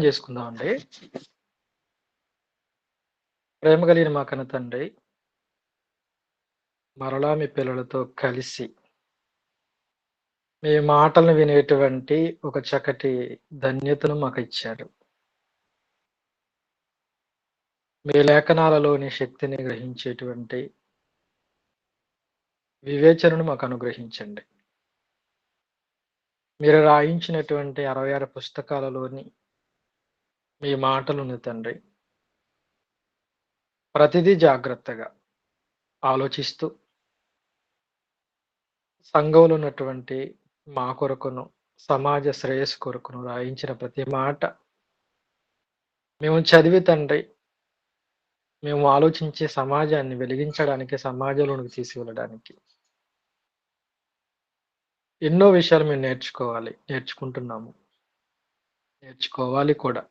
చేసుకుందామండి. ప్రేమ కలిగిన మా కన్న తండ్రి, మరలా మీ పిల్లలతో కలిసి మీ మాటలను వినేటువంటి ఒక చక్కటి ధన్యతను మాకిచ్చారు. మీ లేఖనాలలోని శక్తిని గ్రహించేటువంటి వివేచనను మాకు అనుగ్రహించండి. మీరు రాయించినటువంటి 66 పుస్తకాలలోని మీ మాటలున్న తండ్రి, ప్రతిదీ జాగ్రత్తగా ఆలోచిస్తూ సంఘంలో ఉన్నటువంటి మా కొరకును, సమాజ శ్రేయస్సు కొరకును రాయించిన ప్రతి మాట మేము చదివి తండ్రి, మేము ఆలోచించే సమాజాన్ని వెలిగించడానికి, సమాజంలోనికి తీసుకెళ్ళడానికి ఎన్నో విషయాలు మేము నేర్చుకోవాలి. నేర్చుకుంటున్నాము. నేర్చుకోవాలి కూడా.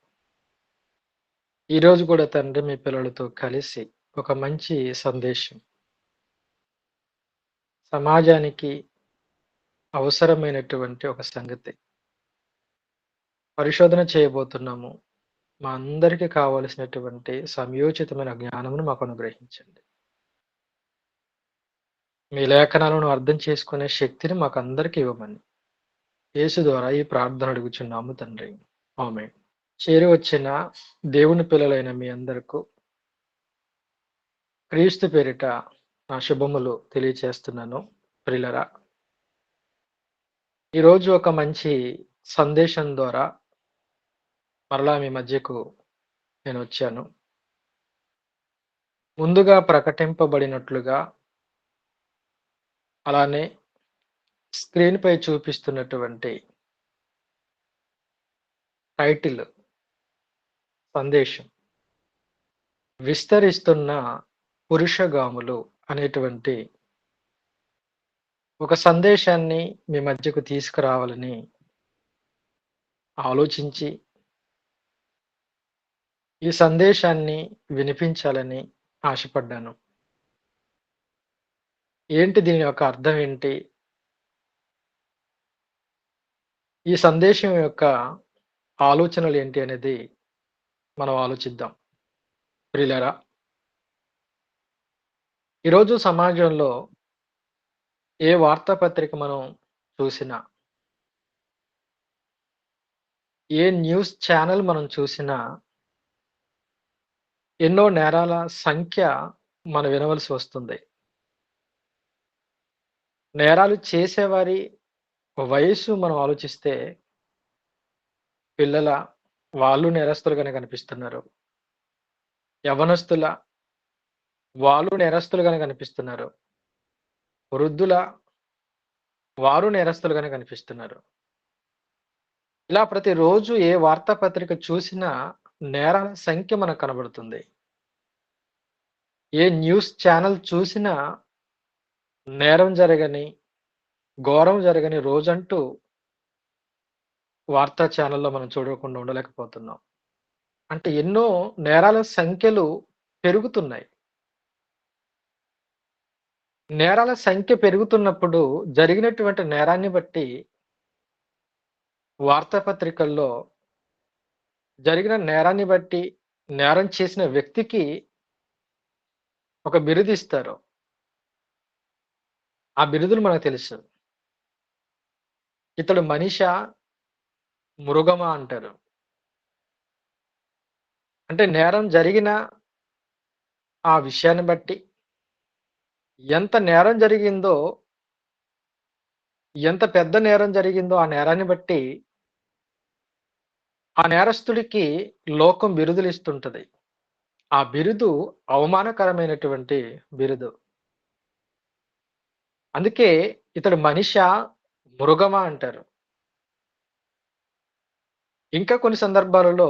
ఈరోజు కూడా తండ్రి మీ పిల్లలతో కలిసి ఒక మంచి సందేశం సమాజానికి అవసరమైనటువంటి ఒక సంగతి పరిశోధన చేయబోతున్నాము. మా అందరికీ కావలసినటువంటి సమయోచితమైన జ్ఞానమును మాకు అనుగ్రహించండి. మీ లేఖనాలను అర్థం చేసుకునే శక్తిని మాకందరికీ ఇవ్వమని యేసు ద్వారా ఈ ప్రార్థన అడుగుచున్నాము తండ్రి. ఆమేన్. చేరి వచ్చిన దేవుని పిల్లలైన మీ అందరకు క్రీస్తు పేరిట నా శుభములు తెలియచేస్తున్నాను. ప్రియులరా, ఈరోజు ఒక మంచి సందేశం ద్వారా మరలా మీ మధ్యకు నేను వచ్చాను. ముందుగా ప్రకటింపబడినట్లుగా అలానే స్క్రీన్ పై చూపిస్తున్నటువంటి టైటిల్ సందేశం విస్తరిస్తున్న పురుషగాములు అనేటువంటి ఒక సందేశాన్ని మీ మధ్యకు తీసుకురావాలని ఆలోచించి ఈ సందేశాన్ని వినిపించాలని ఆశపడ్డాను. ఏంటి దీని యొక్క అర్థం ఏంటి? ఈ సందేశం యొక్క ఆలోచనలు ఏంటి అనేది మనం ఆలోచిద్దాం. ప్రియులారా, ఈరోజు సమాజంలో ఏ వార్తాపత్రిక మనం చూసినా, ఏ న్యూస్ ఛానల్ మనం చూసినా ఎన్నో నేరాల సంఖ్య మనం వినవలసి వస్తుంది. నేరాలు చేసేవారి వయస్సు మనం ఆలోచిస్తే పిల్లల వాళ్ళు నేరస్తులుగానే కనిపిస్తున్నారు. యవ్వనస్తుల వాళ్ళు నేరస్తులుగానే కనిపిస్తున్నారు. వృద్ధుల వారు నేరస్తులుగానే కనిపిస్తున్నారు. ఇలా ప్రతిరోజు ఏ వార్తాపత్రిక చూసినా నేరాల సంఖ్య మనకు కనబడుతుంది. ఏ న్యూస్ ఛానల్ చూసినా నేరం జరగని, ఘోరం జరగని రోజంటూ వార్తా ఛానల్‌లో మనం చూడకుండా ఉండలేకపోతున్నాం. అంటే ఎన్నో నేరాల సంఖ్యలు పెరుగుతున్నాయి. నేరాల సంఖ్య పెరుగుతున్నప్పుడు జరిగినటువంటి నేరాన్ని బట్టి వార్తాపత్రికల్లో జరిగిన నేరాన్ని బట్టి నేరం చేసిన వ్యక్తికి ఒక బిరుదిస్తారు. ఆ బిరుదులు మనకు తెలుసు. ఇతడు మనిషా? మృగమా అంటారు. అంటే నేరం జరిగిన ఆ విషయాన్ని బట్టి, ఎంత నేరం జరిగిందో, ఎంత పెద్ద నేరం జరిగిందో ఆ నేరాన్ని బట్టి, ఆ నేరస్తుడికి లోకం బిరుదులిస్తుంటది. ఆ బిరుదు అవమానకరమైనటువంటి బిరుదు. అందుకే ఇతడు మనిషా? మృగమా అంటారు. ఇంకా కొన్ని సందర్భాలలో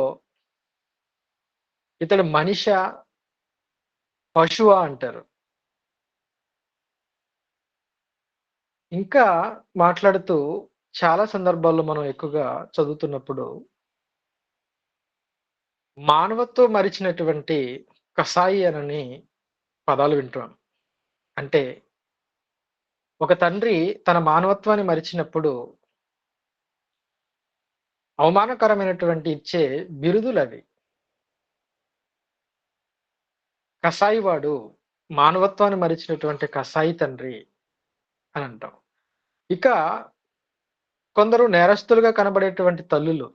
ఇతడు మనిషా? పశువా అంటారు. ఇంకా మాట్లాడుతూ చాలా సందర్భాల్లో మనం ఎక్కువగా చదువుతున్నప్పుడు మానవత్వం మరిచినటువంటి కసాయి అనని పదాలు వింటాం. అంటే ఒక తండ్రి తన మానవత్వాన్ని మరిచినప్పుడు అవమానకరమైనటువంటి ఇచ్చే బిరుదులవి. కసాయివాడు, మానవత్వాన్ని మరిచినటువంటి కసాయి తండ్రి అని అంటాం. ఇక కొందరు నేరస్తులుగా కనబడేటువంటి తల్లులు,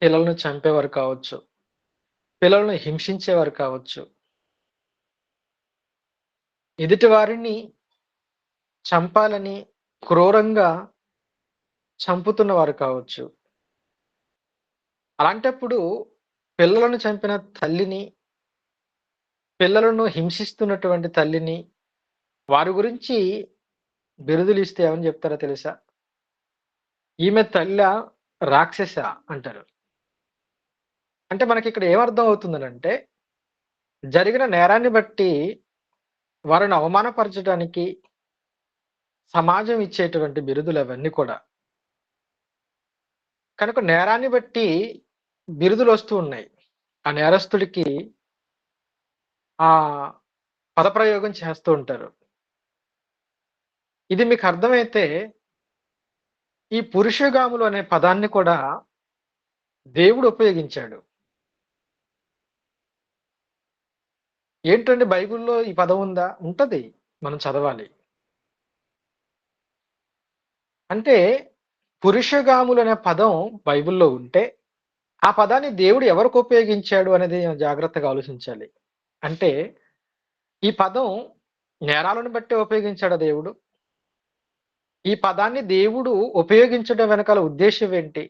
పిల్లలను చంపేవారు కావచ్చు, పిల్లలను హింసించేవారు కావచ్చు, ఎదుటి వారిని చంపాలని క్రూరంగా చంపుతున్నవారు కావచ్చు. అలాంటప్పుడు పిల్లలను చంపిన తల్లిని, పిల్లలను హింసిస్తున్నటువంటి తల్లిని, వారి గురించి బిరుదులిస్తే ఏమని చెప్తారో తెలుసా? ఈమె తల్లా? రాక్షసా? అంటారు. అంటే మనకిక్కడ ఏమర్థం అవుతుందనంటే, జరిగిన నేరాన్ని బట్టి వారిని అవమానపరచడానికి సమాజం ఇచ్చేటువంటి బిరుదులవన్నీ కూడా. కనుక నేరాన్ని బట్టి బిరుదులొస్తూ ఉన్నాయి. ఆ నేరస్తుడికి ఆ పదప్రయోగం చేస్తూ ఉంటారు. ఇది మీకు అర్థమైతే, ఈ పురుషగాములు అనే పదాన్ని కూడా దేవుడు ఉపయోగించాడు. ఏంటండి బైబిల్‌లో ఈ పదం ఉందా? ఉంటది. మనం చదవాలి. అంటే పురుషగాములు అనే పదం బైబిల్‌లో ఉంటే, ఆ పదాన్ని దేవుడు ఎవరికి ఉపయోగించాడు అనేది జాగ్రత్తగా ఆలోచించాలి. అంటే ఈ పదం నేరాలను బట్టే ఉపయోగించాడా దేవుడు? ఈ పదాన్ని దేవుడు ఉపయోగించడం వెనకాల ఉద్దేశ్యం ఏంటి?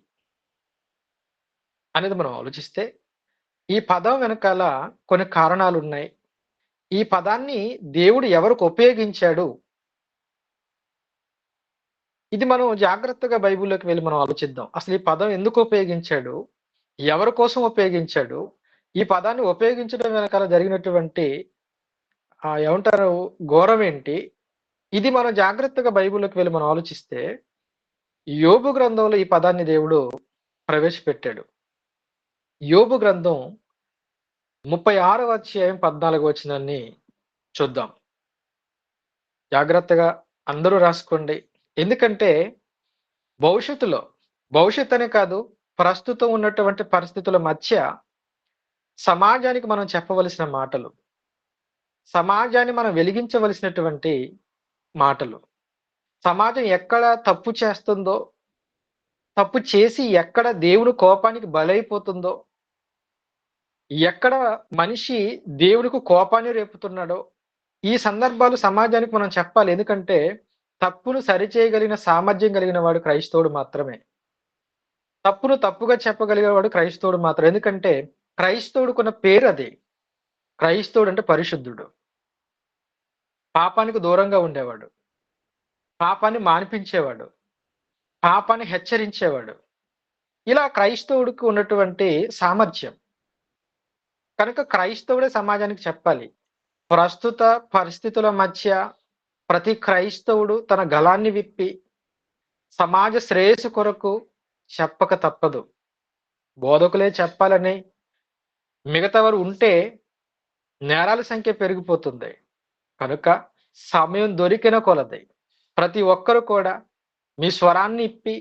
అనేది మనం ఆలోచిస్తే, ఈ పదం వెనకాల కొన్ని కారణాలున్నాయి. ఈ పదాన్ని దేవుడు ఎవరికి ఉపయోగించాడు? ఇది మనం జాగ్రత్తగా బైబిల్‌లోకి వెళ్లి మనం ఆలోచిద్దాం. అసలు ఈ పదం ఎందుకు ఉపయోగించాడు? ఎవరి కోసం ఉపయోగించాడు? ఈ పదాన్ని ఉపయోగించడం వెనకాల జరిగినటువంటి ఏమంటారు ఘోరం ఏంటి? ఇది మనం జాగ్రత్తగా బైబిల్‌లోకి వెళ్లి మనం ఆలోచిస్తే, యోబు గ్రంథంలో ఈ పదాన్ని దేవుడు ప్రవేశపెట్టాడు. యోబు గ్రంథం 36వ అధ్యాయం 14వ వచనాన్ని చూద్దాం. జాగ్రత్తగా అందరూ రాసుకోండి. ఎందుకంటే భవిష్యత్తులో, భవిష్యత్తనే కాదు, ప్రస్తుతం ఉన్నటువంటి పరిస్థితుల మధ్య సమాజానికి మనం చెప్పవలసిన మాటలు, సమాజాన్ని మనం వెలిగించవలసినటువంటి మాటలు. సమాజం ఎక్కడ తప్పు చేస్తుందో, తప్పు చేసి ఎక్కడ దేవుని కోపానికి బలైపోతుందో, ఎక్కడ మనిషి దేవునికి కోపాన్ని రేపుతున్నాడో, ఈ సందర్భాలు సమాజానికి మనం చెప్పాలి. ఎందుకంటే తప్పును సరిచేయగలిగిన సామర్థ్యం కలిగిన వాడు క్రైస్తవుడు మాత్రమే. తప్పును తప్పుగా చెప్పగలిగేవాడు క్రైస్తవుడు మాత్రమే. ఎందుకంటే క్రైస్తవుడికున్న పేరది. క్రైస్తవుడు అంటే పరిశుద్ధుడు. పాపానికి దూరంగా ఉండేవాడు. పాపాన్ని మాన్పించేవాడు. పాపాన్ని హెచ్చరించేవాడు. ఇలా క్రైస్తవుడికి ఉన్నటువంటి సామర్థ్యం. కనుక క్రైస్తవుడే సమాజానికి చెప్పాలి. ప్రస్తుత పరిస్థితుల మధ్య ప్రతి క్రైస్తవుడు తన గళాన్ని విప్పి సమాజ శ్రేయస్సు కొరకు చెప్పక తప్పదు. బోధకులే చెప్పాలని మిగతావారు ఉంటే నేరాల సంఖ్య పెరిగిపోతుంది. కనుక సమయం దొరికిన కొలది ప్రతి ఒక్కరు కూడా మీ స్వరాన్ని ఇప్పి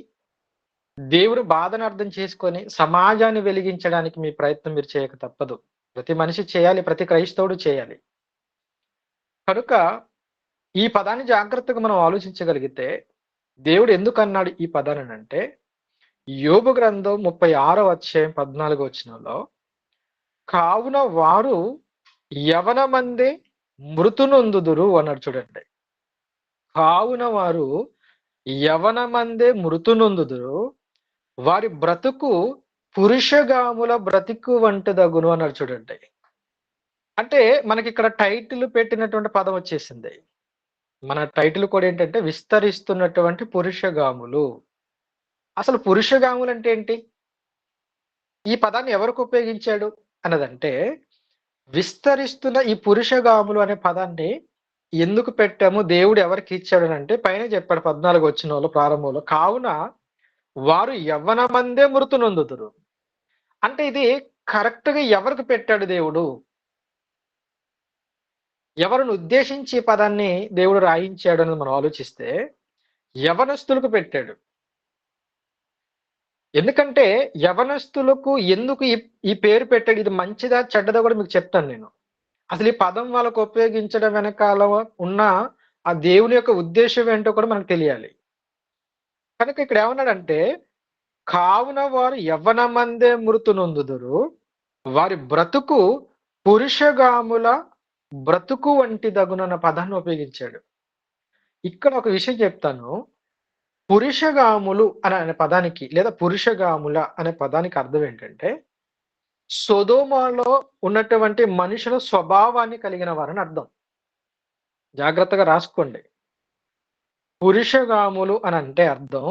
దేవుని బాధను అర్థం చేసుకొని సమాజాన్ని వెలిగించడానికి మీ ప్రయత్నం మీరు చేయక తప్పదు. ప్రతి మనిషి చేయాలి. ప్రతి క్రైస్తవుడు చేయాలి. కనుక ఈ పదాన్ని జాగ్రత్తగా మనం ఆలోచించగలిగితే దేవుడు ఎందుకన్నాడు ఈ పదాలనంటే, యోబు గ్రంథం 36వ అధ్యాయం 14వ వచనంలో, కావున వారు యవనమందే మృతునొందుదురు అన్నాడు చూడండి. కావున వారు యవనమందే మృతునొందుదురు, వారి బ్రతుకు పురుషగాముల బ్రతుకు వంటిదగును అన్నాడు చూడండి. అంటే మనకిక్కడ టైటిల్ పెట్టినటువంటి పదం వచ్చేసింది. మన టైటిల్ కూడా ఏంటంటే విస్తరిస్తున్నటువంటి పురుషగాములు. అసలు పురుషగాములంటే ఏంటి? ఈ పదాన్ని ఎవరికి ఉపయోగించాడు అన్నదంటే, విస్తరిస్తున్న ఈ పురుషగాములు అనే పదాన్ని ఎందుకు పెట్టాము? దేవుడు ఎవరికి ఇచ్చాడనంటే పైనే చెప్పాడు 14 వచనంలో ప్రారంభంలో. కావున వారు యవ్వనమందే మృతునొందుదురు. అంటే ఇది కరెక్ట్‌గా ఎవరికి పెట్టాడు దేవుడు? ఎవరిని ఉద్దేశించి ఈ పదాన్ని దేవుడు రాయించాడు అని మనం ఆలోచిస్తే, యవ్వనస్తులకు పెట్టాడు. ఎందుకంటే యవనస్తులకు ఎందుకు ఈ పేరు పెట్టాడు? ఇది మంచిదా? చెడ్డదా? కూడా మీకు చెప్తాను నేను. అసలు ఈ పదం వాళ్ళకు ఉపయోగించడం వెనకాల ఉన్న ఆ దేవుని యొక్క ఉద్దేశ్యం ఏంటో కూడా మనకు తెలియాలి. కనుక ఇక్కడ ఏమన్నాడంటే, కావున వారు యవ్వనమందే మృతి నొందుదురు. వారి బ్రతుకు పురుషగాముల బ్రతుకు వంటిదగునన్న పదాన్ని ఉపయోగించాడు. ఇక్కడ ఒక విషయం చెప్తాను. పురుషగాములు అనే పదానికి లేదా పురుషగాముల అనే పదానికి అర్థం ఏంటంటే, సొదొమలో ఉన్నటువంటి మనుషుల స్వభావాన్ని కలిగిన వారని అర్థం. జాగ్రత్తగా రాసుకోండి. పురుషగాములు అనంటే అర్థం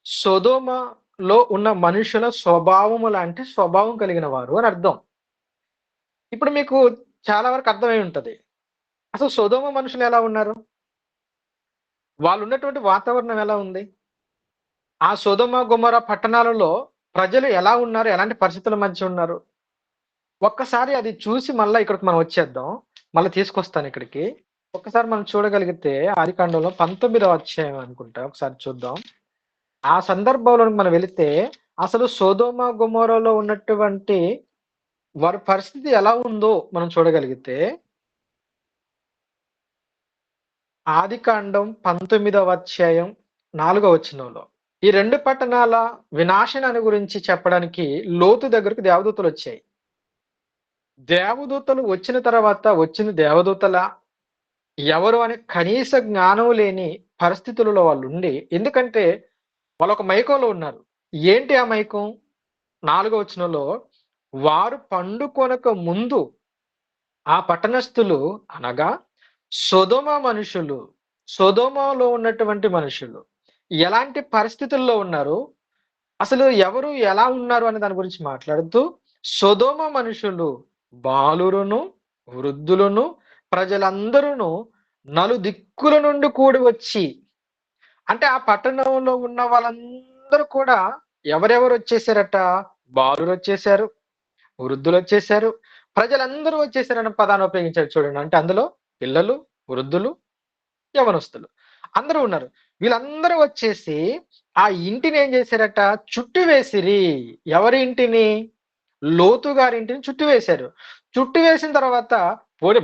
సొదొమలో ఉన్న మనుషుల స్వభావము లాంటి స్వభావం కలిగిన వారు అని అర్థం. ఇప్పుడు మీకు చాలా వరకు అర్థమై ఉంటది. అసలు సొదొమ మనుషులు ఎలా ఉన్నారు? వాళ్ళున్నటువంటి వాతావరణం ఎలా ఉంది? ఆ సొదొమ, గొమొర్రా పట్టణాలలో ప్రజలు ఎలా ఉన్నారు? ఎలాంటి పరిస్థితుల మధ్య ఉన్నారు? ఒక్కసారి అది చూసి మళ్ళా ఇక్కడికి మనం వచ్చేద్దాం. మళ్ళా తీసుకొస్తాను ఇక్కడికి. ఒక్కసారి మనం చూడగలిగితే ఆదికాండంలో 19వ అధ్యాయం అనుకుంటా. ఒకసారి చూద్దాం. ఆ సందర్భంలోకి మనం వెళితే అసలు సొదొమ, గొమొర్రాలో ఉన్నటువంటి వారి పరిస్థితి ఎలా ఉందో మనం చూడగలిగితే ఆదికాండం 19వ అధ్యాయం 4వ వచనంలో ఈ 2 పట్టణాల వినాశనాన్ని గురించి చెప్పడానికి లోతు దగ్గరకు దేవదూతలొచ్చాయి. దేవదూతలు వచ్చిన తర్వాత వచ్చిన దేవదూతలా? ఎవరు అనే కనీస జ్ఞానం లేని పరిస్థితులలో వాళ్ళుండి ఎందుకంటే వాళ్ళొక మైకంలో ఉన్నారు. ఏంటి ఆ మైకం? 4వ వచనంలో వారు పండుకొనక ముందు ఆ పట్టణస్థులు అనగా సొదొమ మనుషులు, సొదొమలో ఉన్నటువంటి మనుషులు ఎలాంటి పరిస్థితుల్లో ఉన్నారు? అసలు ఎవరు ఎలా ఉన్నారు అనే దాని గురించి మాట్లాడుతూ, సొదొమ మనుషులు బాలురును, వృద్ధులను, ప్రజలందరూను నలుదిక్కుల నుండి కూడి వచ్చి అంటే ఆ పట్టణంలో ఉన్న వాళ్ళందరూ కూడా ఎవరెవరు వచ్చేసారట? బాలురొచ్చేసారు, వృద్ధులొచ్చేసారు, ప్రజలందరూ వచ్చేసారన్న పదాన్ని ఉపయోగించాడు చూడండి. అంటే అందులో పిల్లలు, వృద్ధులు, యవనస్తులు అందరూ ఉన్నారు. వీళ్ళందరూ వచ్చేసి ఆ ఇంటిని ఏం చేశారట? చుట్టివేసిరి. ఎవరి ఇంటిని? లోతు గారి ఇంటిని చుట్టివేశారు. చుట్టివేసిన తర్వాత పోనీ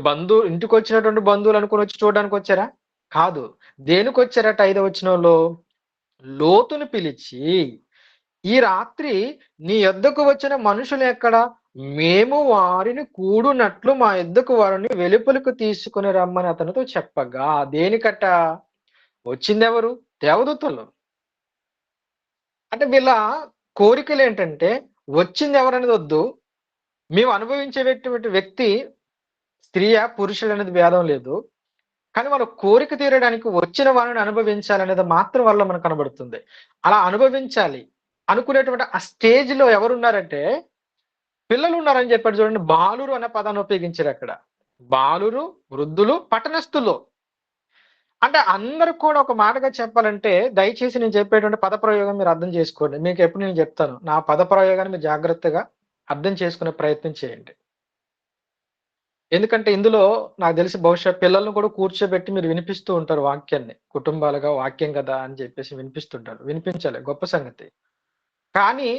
ఇంటికొచ్చినటువంటి బంధువులు అనుకుని వచ్చి చూడడానికి వచ్చారా? కాదు. దేనికొచ్చారట 5వ వచనంలో? లోతును పిలిచి, "ఈ రాత్రి నీ యొద్దకు వచ్చిన మనుషులెక్కడ? మేము వారిని కూడునట్లు మా యొద్దకు వారిని వెలుపలకు తీసుకొని రమ్మని అతనితో చెప్పగా" దేనికట? వచ్చిందెవరు? దేవదూతలు. అంటే వీళ్ళ కోరికలేంటంటే వచ్చిందెవరనేది వద్దు. మేము అనుభవించేటటువంటి వ్యక్తి స్త్రీయా, పురుషుడనేది భేదం లేదు. కానీ వాళ్ళ కోరిక తీరడానికి వచ్చిన వాళ్ళని అనుభవించాలనేది మాత్రం వాళ్ళలో మనకు కనబడుతుంది. అలా అనుభవించాలి అనుకునేటువంటి ఆ స్టేజ్‌లో ఎవరున్నారంటే పిల్లలున్నారని చెప్పాడు చూడండి. బాలురు అనే పదాన్ని ఉపయోగించారక్కడ. బాలురు, వృద్ధులు, పట్టణస్థులు. అంటే అందరూ కూడా ఒక మాటగా చెప్పాలంటే దయచేసి నేను చెప్పేటువంటి పదప్రయోగం మీరు అర్థం చేసుకోండి. మీకెప్పుడు నేను చెప్తాను. నా పదప్రయోగాన్ని మీరు జాగ్రత్తగా అర్థం చేసుకునే ప్రయత్నం చేయండి. ఎందుకంటే ఇందులో నాకు తెలిసి బహుశా పిల్లల్ని కూడా కూర్చోబెట్టి మీరు వినిపిస్తూ ఉంటారు వాక్యాన్ని. కుటుంబాలుగా వాక్యం కదా అని చెప్పేసి వినిపిస్తుంటారు. వినిపించాలి గొప్ప సంగతి. కానీ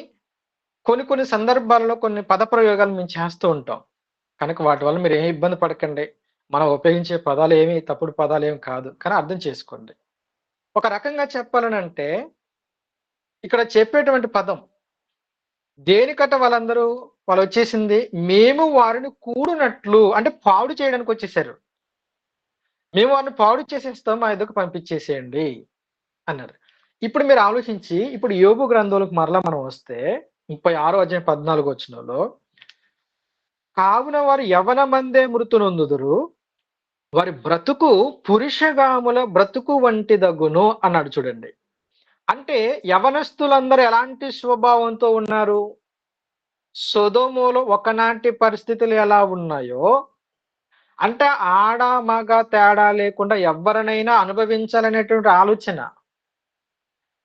కొన్ని కొన్ని సందర్భాల్లో కొన్ని పదప్రయోగాలు మేము చేస్తూ ఉంటాం. కనుక వాటి వల్ల మీరు ఏమి ఇబ్బంది పడకండి. మనం ఉపయోగించే పదాలేమి తప్పుడు పదాలేమి కాదు. కానీ అర్థం చేసుకోండి. ఒక రకంగా చెప్పాలనంటే ఇక్కడ చెప్పేటువంటి పదం దేనికట వాళ్ళొచ్చేసింది మేము వారిని కూడునట్లు అంటే పాడు చేయడానికొచ్చేసారు. మేము వారిని పాడు చేసేస్తాం. మా యొద్దకు పంపించేసేయండి అన్నారు. ఇప్పుడు మీరు ఆలోచించి ఇప్పుడు యోబు గ్రంథంలోకి మరలా మనం వస్తే 36వ అధ్యాయం 14 వచనంలో కావున వారు యవ్వనమందే మృతి నొందుదురు. వారి బ్రతుకు పురుషగాముల బ్రతుకు వంటిదగును అన్నాడు చూడండి. అంటే యవనస్తులందరూ ఎలాంటి స్వభావంతో ఉన్నారు? సొదొమలో ఒకనాటి పరిస్థితులు ఎలా ఉన్నాయో అంటే ఆడ, మగ తేడా లేకుండా ఎవ్వరినైనా అనుభవించాలనేటువంటి ఆలోచన.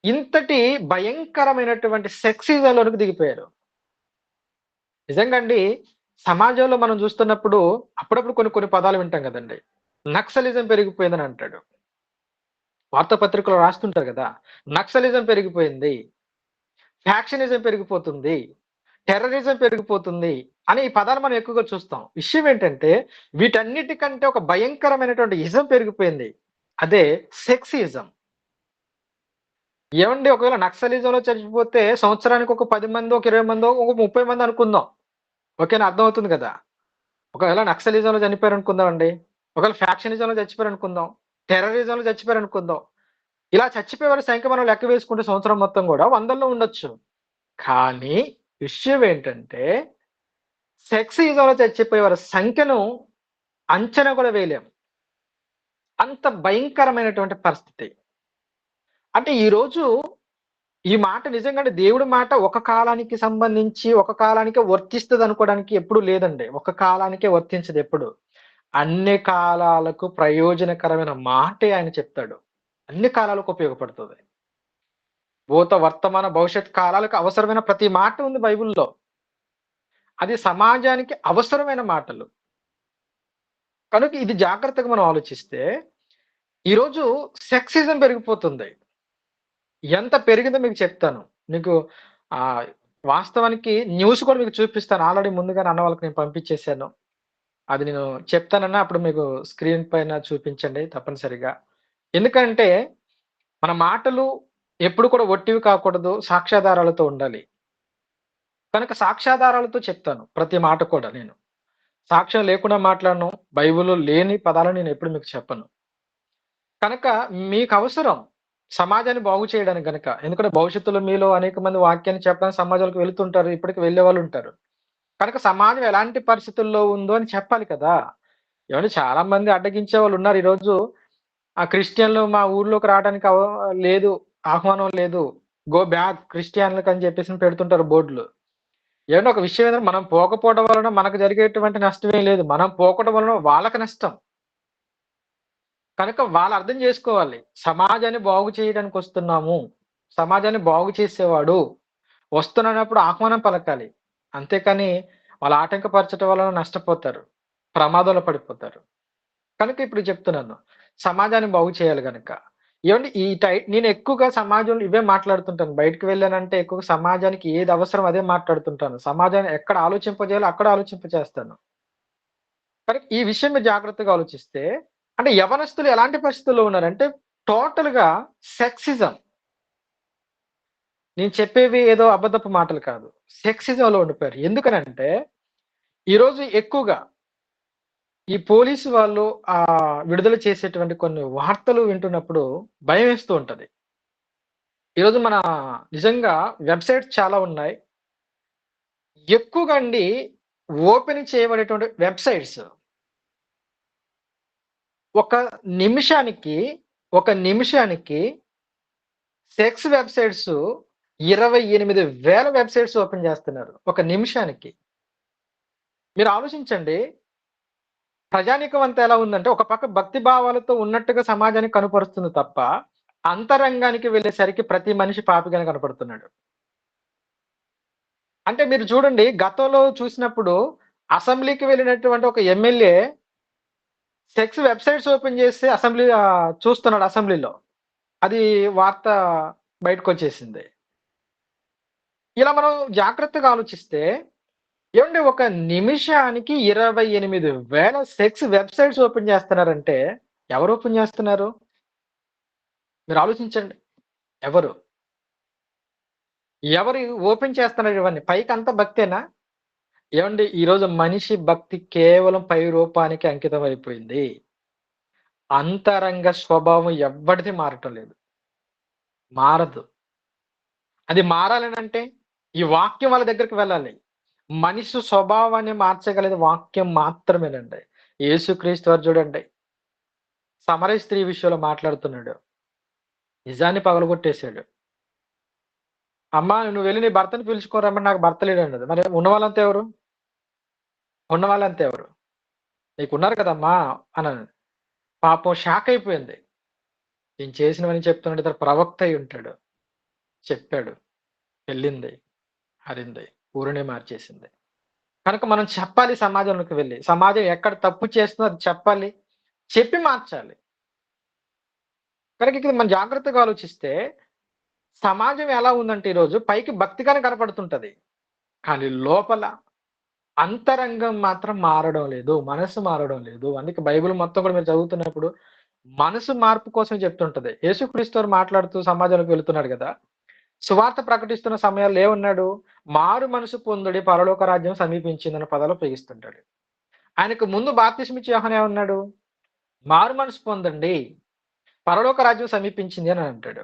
ఇంతటి భయంకరమైనటువంటి సెక్సిజంలోనికి దిగిపోయారు. నిజంగా అండి సమాజంలో మనం చూస్తున్నప్పుడు అప్పుడప్పుడు కొన్ని కొన్ని పదాలు వింటాం గదండీ. నక్సలిజం పెరిగిపోయిందని అంటాడు. వార్తాపత్రికలో రాస్తుంటారు గదా! నక్సలిజం పెరిగిపోయింది. ఫ్యాక్షనిజం పెరిగిపోతుంది, టెర్రరిజం పెరిగిపోతుంది అని ఈ పదాలు మనం ఎక్కువగా చూస్తాం. విషయం ఏంటంటే వీటన్నిటికంటే ఒక భయంకరమైనటువంటి ఇజం పెరిగిపోయింది. అదే సెక్సిజం. ఏవండీ, ఒకవేళ నక్సలిజంలో చచ్చిపోతే సంవత్సరానికి ఒక 10 మందో, ఒక 20 మందో, ఒక 30 మంది అనుకుందాం. ఓకేనా? అర్థమవుతుంది కదా! ఒకవేళ నక్సలిజంలో చనిపోయారనుకుందామండి. ఒకవేళ ఫ్యాక్షనిజంలో చచ్చిపోయారనుకుందాం. టెర్రరిజంలో చచ్చిపోయారనుకుందాం. ఇలా చచ్చిపోయే వాళ్ళ సంఖ్య మనం లెక్క వేసుకుంటే సంవత్సరం మొత్తం గూడా వందల్లో ఉండొచ్చు. కానీ విషయం ఏంటంటే సెక్సిజంలో చచ్చిపోయే వారి సంఖ్యను అంచనా కూడా వేయలేం. అంత భయంకరమైనటువంటి పరిస్థితి. అంటే ఈరోజు ఈ మాట నిజంగానే దేవుడి మాట ఒక కాలానికి సంబంధించి, ఒక కాలానికే వర్తిస్తదనుకోవడానికి ఎప్పుడు లేదండి. ఒక కాలానికే వర్తించదెప్పుడు. అన్ని కాలాలకు ప్రయోజనకరమైన మాటే ఆయన చెప్తాడు. అన్ని కాలాలకు ఉపయోగపడుతది. భూత, వర్తమాన, భవిష్యత్ కాలాలకు అవసరమైన ప్రతి మాట ఉంది బైబిల్‌లో. అది సమాజానికి అవసరమైన మాటలు. కనుక ఇది జాగ్రత్తగా మనం ఆలోచిస్తే, ఈరోజు సెక్సిజం పెరిగిపోతుంది. ఎంత పెరిగిందో మీకు చెప్తాను. మీకు ఆహ్, వాస్తవానికి న్యూస్ కూడా మీకు చూపిస్తాను. ఆల్రెడీ ముందుగానే అన్న వాళ్ళకి నేను పంపించేసాను. అది నేను చెప్తానన్నా అప్పుడు మీకు స్క్రీన్ పైన చూపించండి తప్పనిసరిగా. ఎందుకంటే మన మాటలు ఎప్పుడు కూడా ఒట్టివి కాకూడదు. సాక్ష్యాధారాలతో ఉండాలి. కనుక సాక్ష్యాధారాలతో చెప్తాను ప్రతి మాట కూడా నేను. సాక్ష్యం లేకుండా మాట్లాడను. బైబిల్‌లో లేని పదాలను నేనెప్పుడు మీకు చెప్పను. కనుక మీకవసరం సమాజాన్ని బాగు చేయడానికి గనక. ఎందుకంటే భవిష్యత్తులో మీలో అనేక మంది వాక్యాన్ని చెప్పడానికి సమాజంలోకి వెళ్తుంటారు. ఇప్పటికి వెళ్ళేవాళ్ళుంటారు. కనుక సమాజం ఎలాంటి పరిస్థితుల్లో ఉందో అని చెప్పాలి కదా! ఏవండీ, చాలా మంది అడ్డగించేవాళ్ళున్నారు ఈరోజు. ఆ క్రిస్టియన్‌లు మా ఊర్లోకి రావడానికి లేదు, ఆహ్వానం లేదు. గో బ్యాక్ క్రిస్టియన్‌లకని చెప్పేసి పెడుతుంటారు బోర్డులు. ఏవండీ, ఒక విషయం ఏంటంటే మనం పోకపోవడం వలన మనకు జరిగేటువంటి నష్టమేం లేదు. మనం పోకపోవడం వలన వాళ్ళకి నష్టం. కనుక వాళ్ళు అర్థం చేసుకోవాలి. సమాజాన్ని బాగు చేయడానికొస్తున్నాము. సమాజాన్ని బాగు చేసేవాడు వస్తున్నానప్పుడు ఆహ్వానం పలకాలి. అంతేకాని వాళ్ళు ఆటంకపరచటం వలన నష్టపోతారు. ప్రమాదంలో పడిపోతారు. కనుక ఇప్పుడు చెప్తున్నాను. సమాజాన్ని బాగు చేయాలి గనక. ఏవండీ, నేను ఎక్కువగా సమాజంలో ఇవే మాట్లాడుతుంటాను. బయటికి వెళ్ళానంటే ఎక్కువగా సమాజానికి ఏది అవసరం అదే మాట్లాడుతుంటాను. సమాజాన్ని ఎక్కడ ఆలోచింపజేయాలో అక్కడ ఆలోచింపచేస్తాను. కానీ ఈ విషయం మీరు జాగ్రత్తగా ఆలోచిస్తే, అంటే యవ్వనస్తులు ఎలాంటి పరిస్థితుల్లో ఉన్నారంటే, టోటల్‌గా సెక్సిజం. నేను చెప్పేవి ఏదో అబద్ధపు మాటలు కాదు. సెక్సిజంలో ఉండిపోయారు. ఎందుకనంటే, ఈరోజు ఎక్కువగా ఈ పోలీసు వాళ్ళు విడుదల చేసేటువంటి కొన్ని వార్తలు వింటున్నప్పుడు భయమేస్తూ ఉంటది. ఈరోజు మన నిజంగా వెబ్‌సైట్స్ చాలా ఉన్నాయి. ఎక్కువగా అండి ఓపెన్ చేయబడేటువంటి వెబ్‌సైట్స్ ఒక నిమిషానికి, ఒక నిమిషానికి సెక్స్ వెబ్‌సైట్స్ 28,000 వెబ్‌సైట్స్ ఓపెన్ చేస్తున్నారు. ఒక నిమిషానికి. మీరు ఆలోచించండి. ప్రజానీకం అంతా ఎలా ఉందంటే, ఒక పక్క భక్తి భావాలతో ఉన్నట్టుగా సమాజానికి కనపరుస్తుంది తప్ప, అంతరంగానికి వెళ్ళేసరికి ప్రతి మనిషి పాపిగానే కనపడుతున్నాడు. అంటే మీరు చూడండి, గతంలో చూసినప్పుడు అసెంబ్లీకి వెళ్ళినటువంటి ఒక ఎమ్మెల్యే సెక్స్ వెబ్‌సైట్స్ ఓపెన్ చేసి చూస్తున్నాడు అసెంబ్లీలో. అది వార్త బయటకొచ్చేసింది. ఇలా మనం జాగ్రత్తగా ఆలోచిస్తే, ఏవండీ, ఒక నిమిషానికి 28,000 సెక్స్ వెబ్‌సైట్స్ ఓపెన్ చేస్తున్నారంటే, ఎవరు ఓపెన్ చేస్తున్నారు? మీరు ఆలోచించండి. ఎవరు? ఎవరు ఓపెన్ చేస్తున్నారు ఇవన్నీ? పైకంతా భక్తేనా? ఏవండీ, ఈరోజు మనిషి భక్తి కేవలం పై రూపానికి అంకితం అయిపోయింది. అంతరంగ స్వభావం ఎవ్వడిది మారటం లేదు. మారదు. అది మారాలనంటే, ఈ వాక్యం వాళ్ళ దగ్గరికి వెళ్ళాలి. మనిషి స్వభావాన్ని మార్చగలిగేది వాక్యం మాత్రమేనండి. యేసుక్రీస్తు వారు చూడండి, సమరయ స్త్రీ విషయంలో మాట్లాడుతున్నాడు. నిజాన్ని పగలగొట్టేసాడు. "అమ్మా, నువ్వు వెళ్లి నీ భర్తని పిలుచుకొని రమ్మని, నాకు భర్త లేడన్నది." మరి ఉన్నవాళ్ళంతా ఎవరు? ఉన్నవాళ్ళంతా ఎవరు? "నీకున్నారు కదమ్మా" అన్నాను. పాపం షాక్ అయిపోయింది. నేను చేసినవన్నీ చెప్తున్నాడు, ఇతను ప్రవక్త అయి ఉంటాడు. చెప్పాడు. వెళ్ళింది, హరింది, ఊరినే మార్చేసింది. కనుక మనం చెప్పాలి సమాజంలోకి వెళ్లి. సమాజం ఎక్కడ తప్పు చేస్తుందో అది చెప్పాలి. చెప్పి మార్చాలి. కనుక ఇక్కడ మనం జాగ్రత్తగా ఆలోచిస్తే, సమాజం ఎలా ఉందంటే ఈరోజు పైకి భక్తిగానే కనపడుతుంటది. కానీ లోపల అంతరంగం మాత్రం మారడం లేదు. మనసు మారడం లేదు. అందుకే బైబిల్ మొత్తం కూడా మీరు చదువుతున్నప్పుడు మనసు మార్పు కోసం చెప్తుంటది. యేసుక్రీస్తు వారు మాట్లాడుతూ సమాజంలోకి వెళ్తున్నాడు గదా! సువార్త ప్రకటిస్తున్న సమయాల్లో ఏమన్నాడు? మారు మనసు పొందుడి పరలోక రాజ్యం సమీపించిందన్న పదాలు ఉపయోగిస్తుంటాడు. ఆయనకు ముందు బాప్తిస్మిచ్చే యోహాను ఏమన్నాడు? మారు మనసు పొందండి. పరలోక రాజ్యం సమీపించింది అని అంటాడు.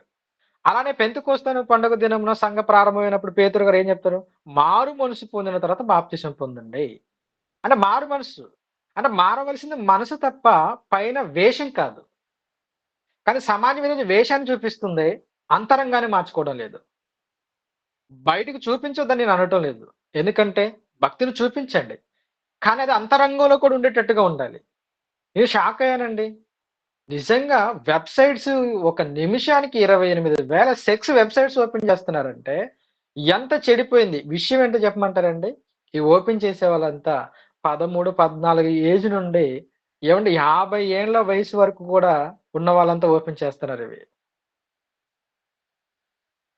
అలానే పెంతెకోస్తు పండుగ దినమున సంఘ ప్రారంభమైనప్పుడు పేతురు గారు ఏం చెప్తారు? మారు మనసు పొందిన తర్వాత బాప్తిసం పొందండి. అంటే మారు మనసు. అంటే మారవలసింది మనసు తప్ప పైన వేషం కాదు. కానీ సమాజం ఈరోజు వేషాన్ని చూపిస్తుంది. అంతరంగాన్ని మార్చుకోవడం లేదు. బయటకు చూపించొద్దని నేను అనటం లేదు. ఎందుకంటే భక్తిని చూపించండి. కానీ అది అంతరంగంలో కూడా ఉండేటట్టుగా ఉండాలి. నేను షాక్ అయ్యానండి. నిజంగా వెబ్‌సైట్స్ ఒక నిమిషానికి 28,000 సెక్స్ వెబ్‌సైట్స్ ఓపెన్ చేస్తున్నారంటే, ఎంత చెడిపోయింది. విషయం ఏంటో చెప్పమంటారండి? ఈ ఓపెన్ చేసే వాళ్ళంతా 13, 14 ఏజ్ నుండి ఏవండీ 50 ఏండ్ల వయసు వరకు కూడా ఉన్న వాళ్ళంతా ఓపెన్ చేస్తున్నారివి.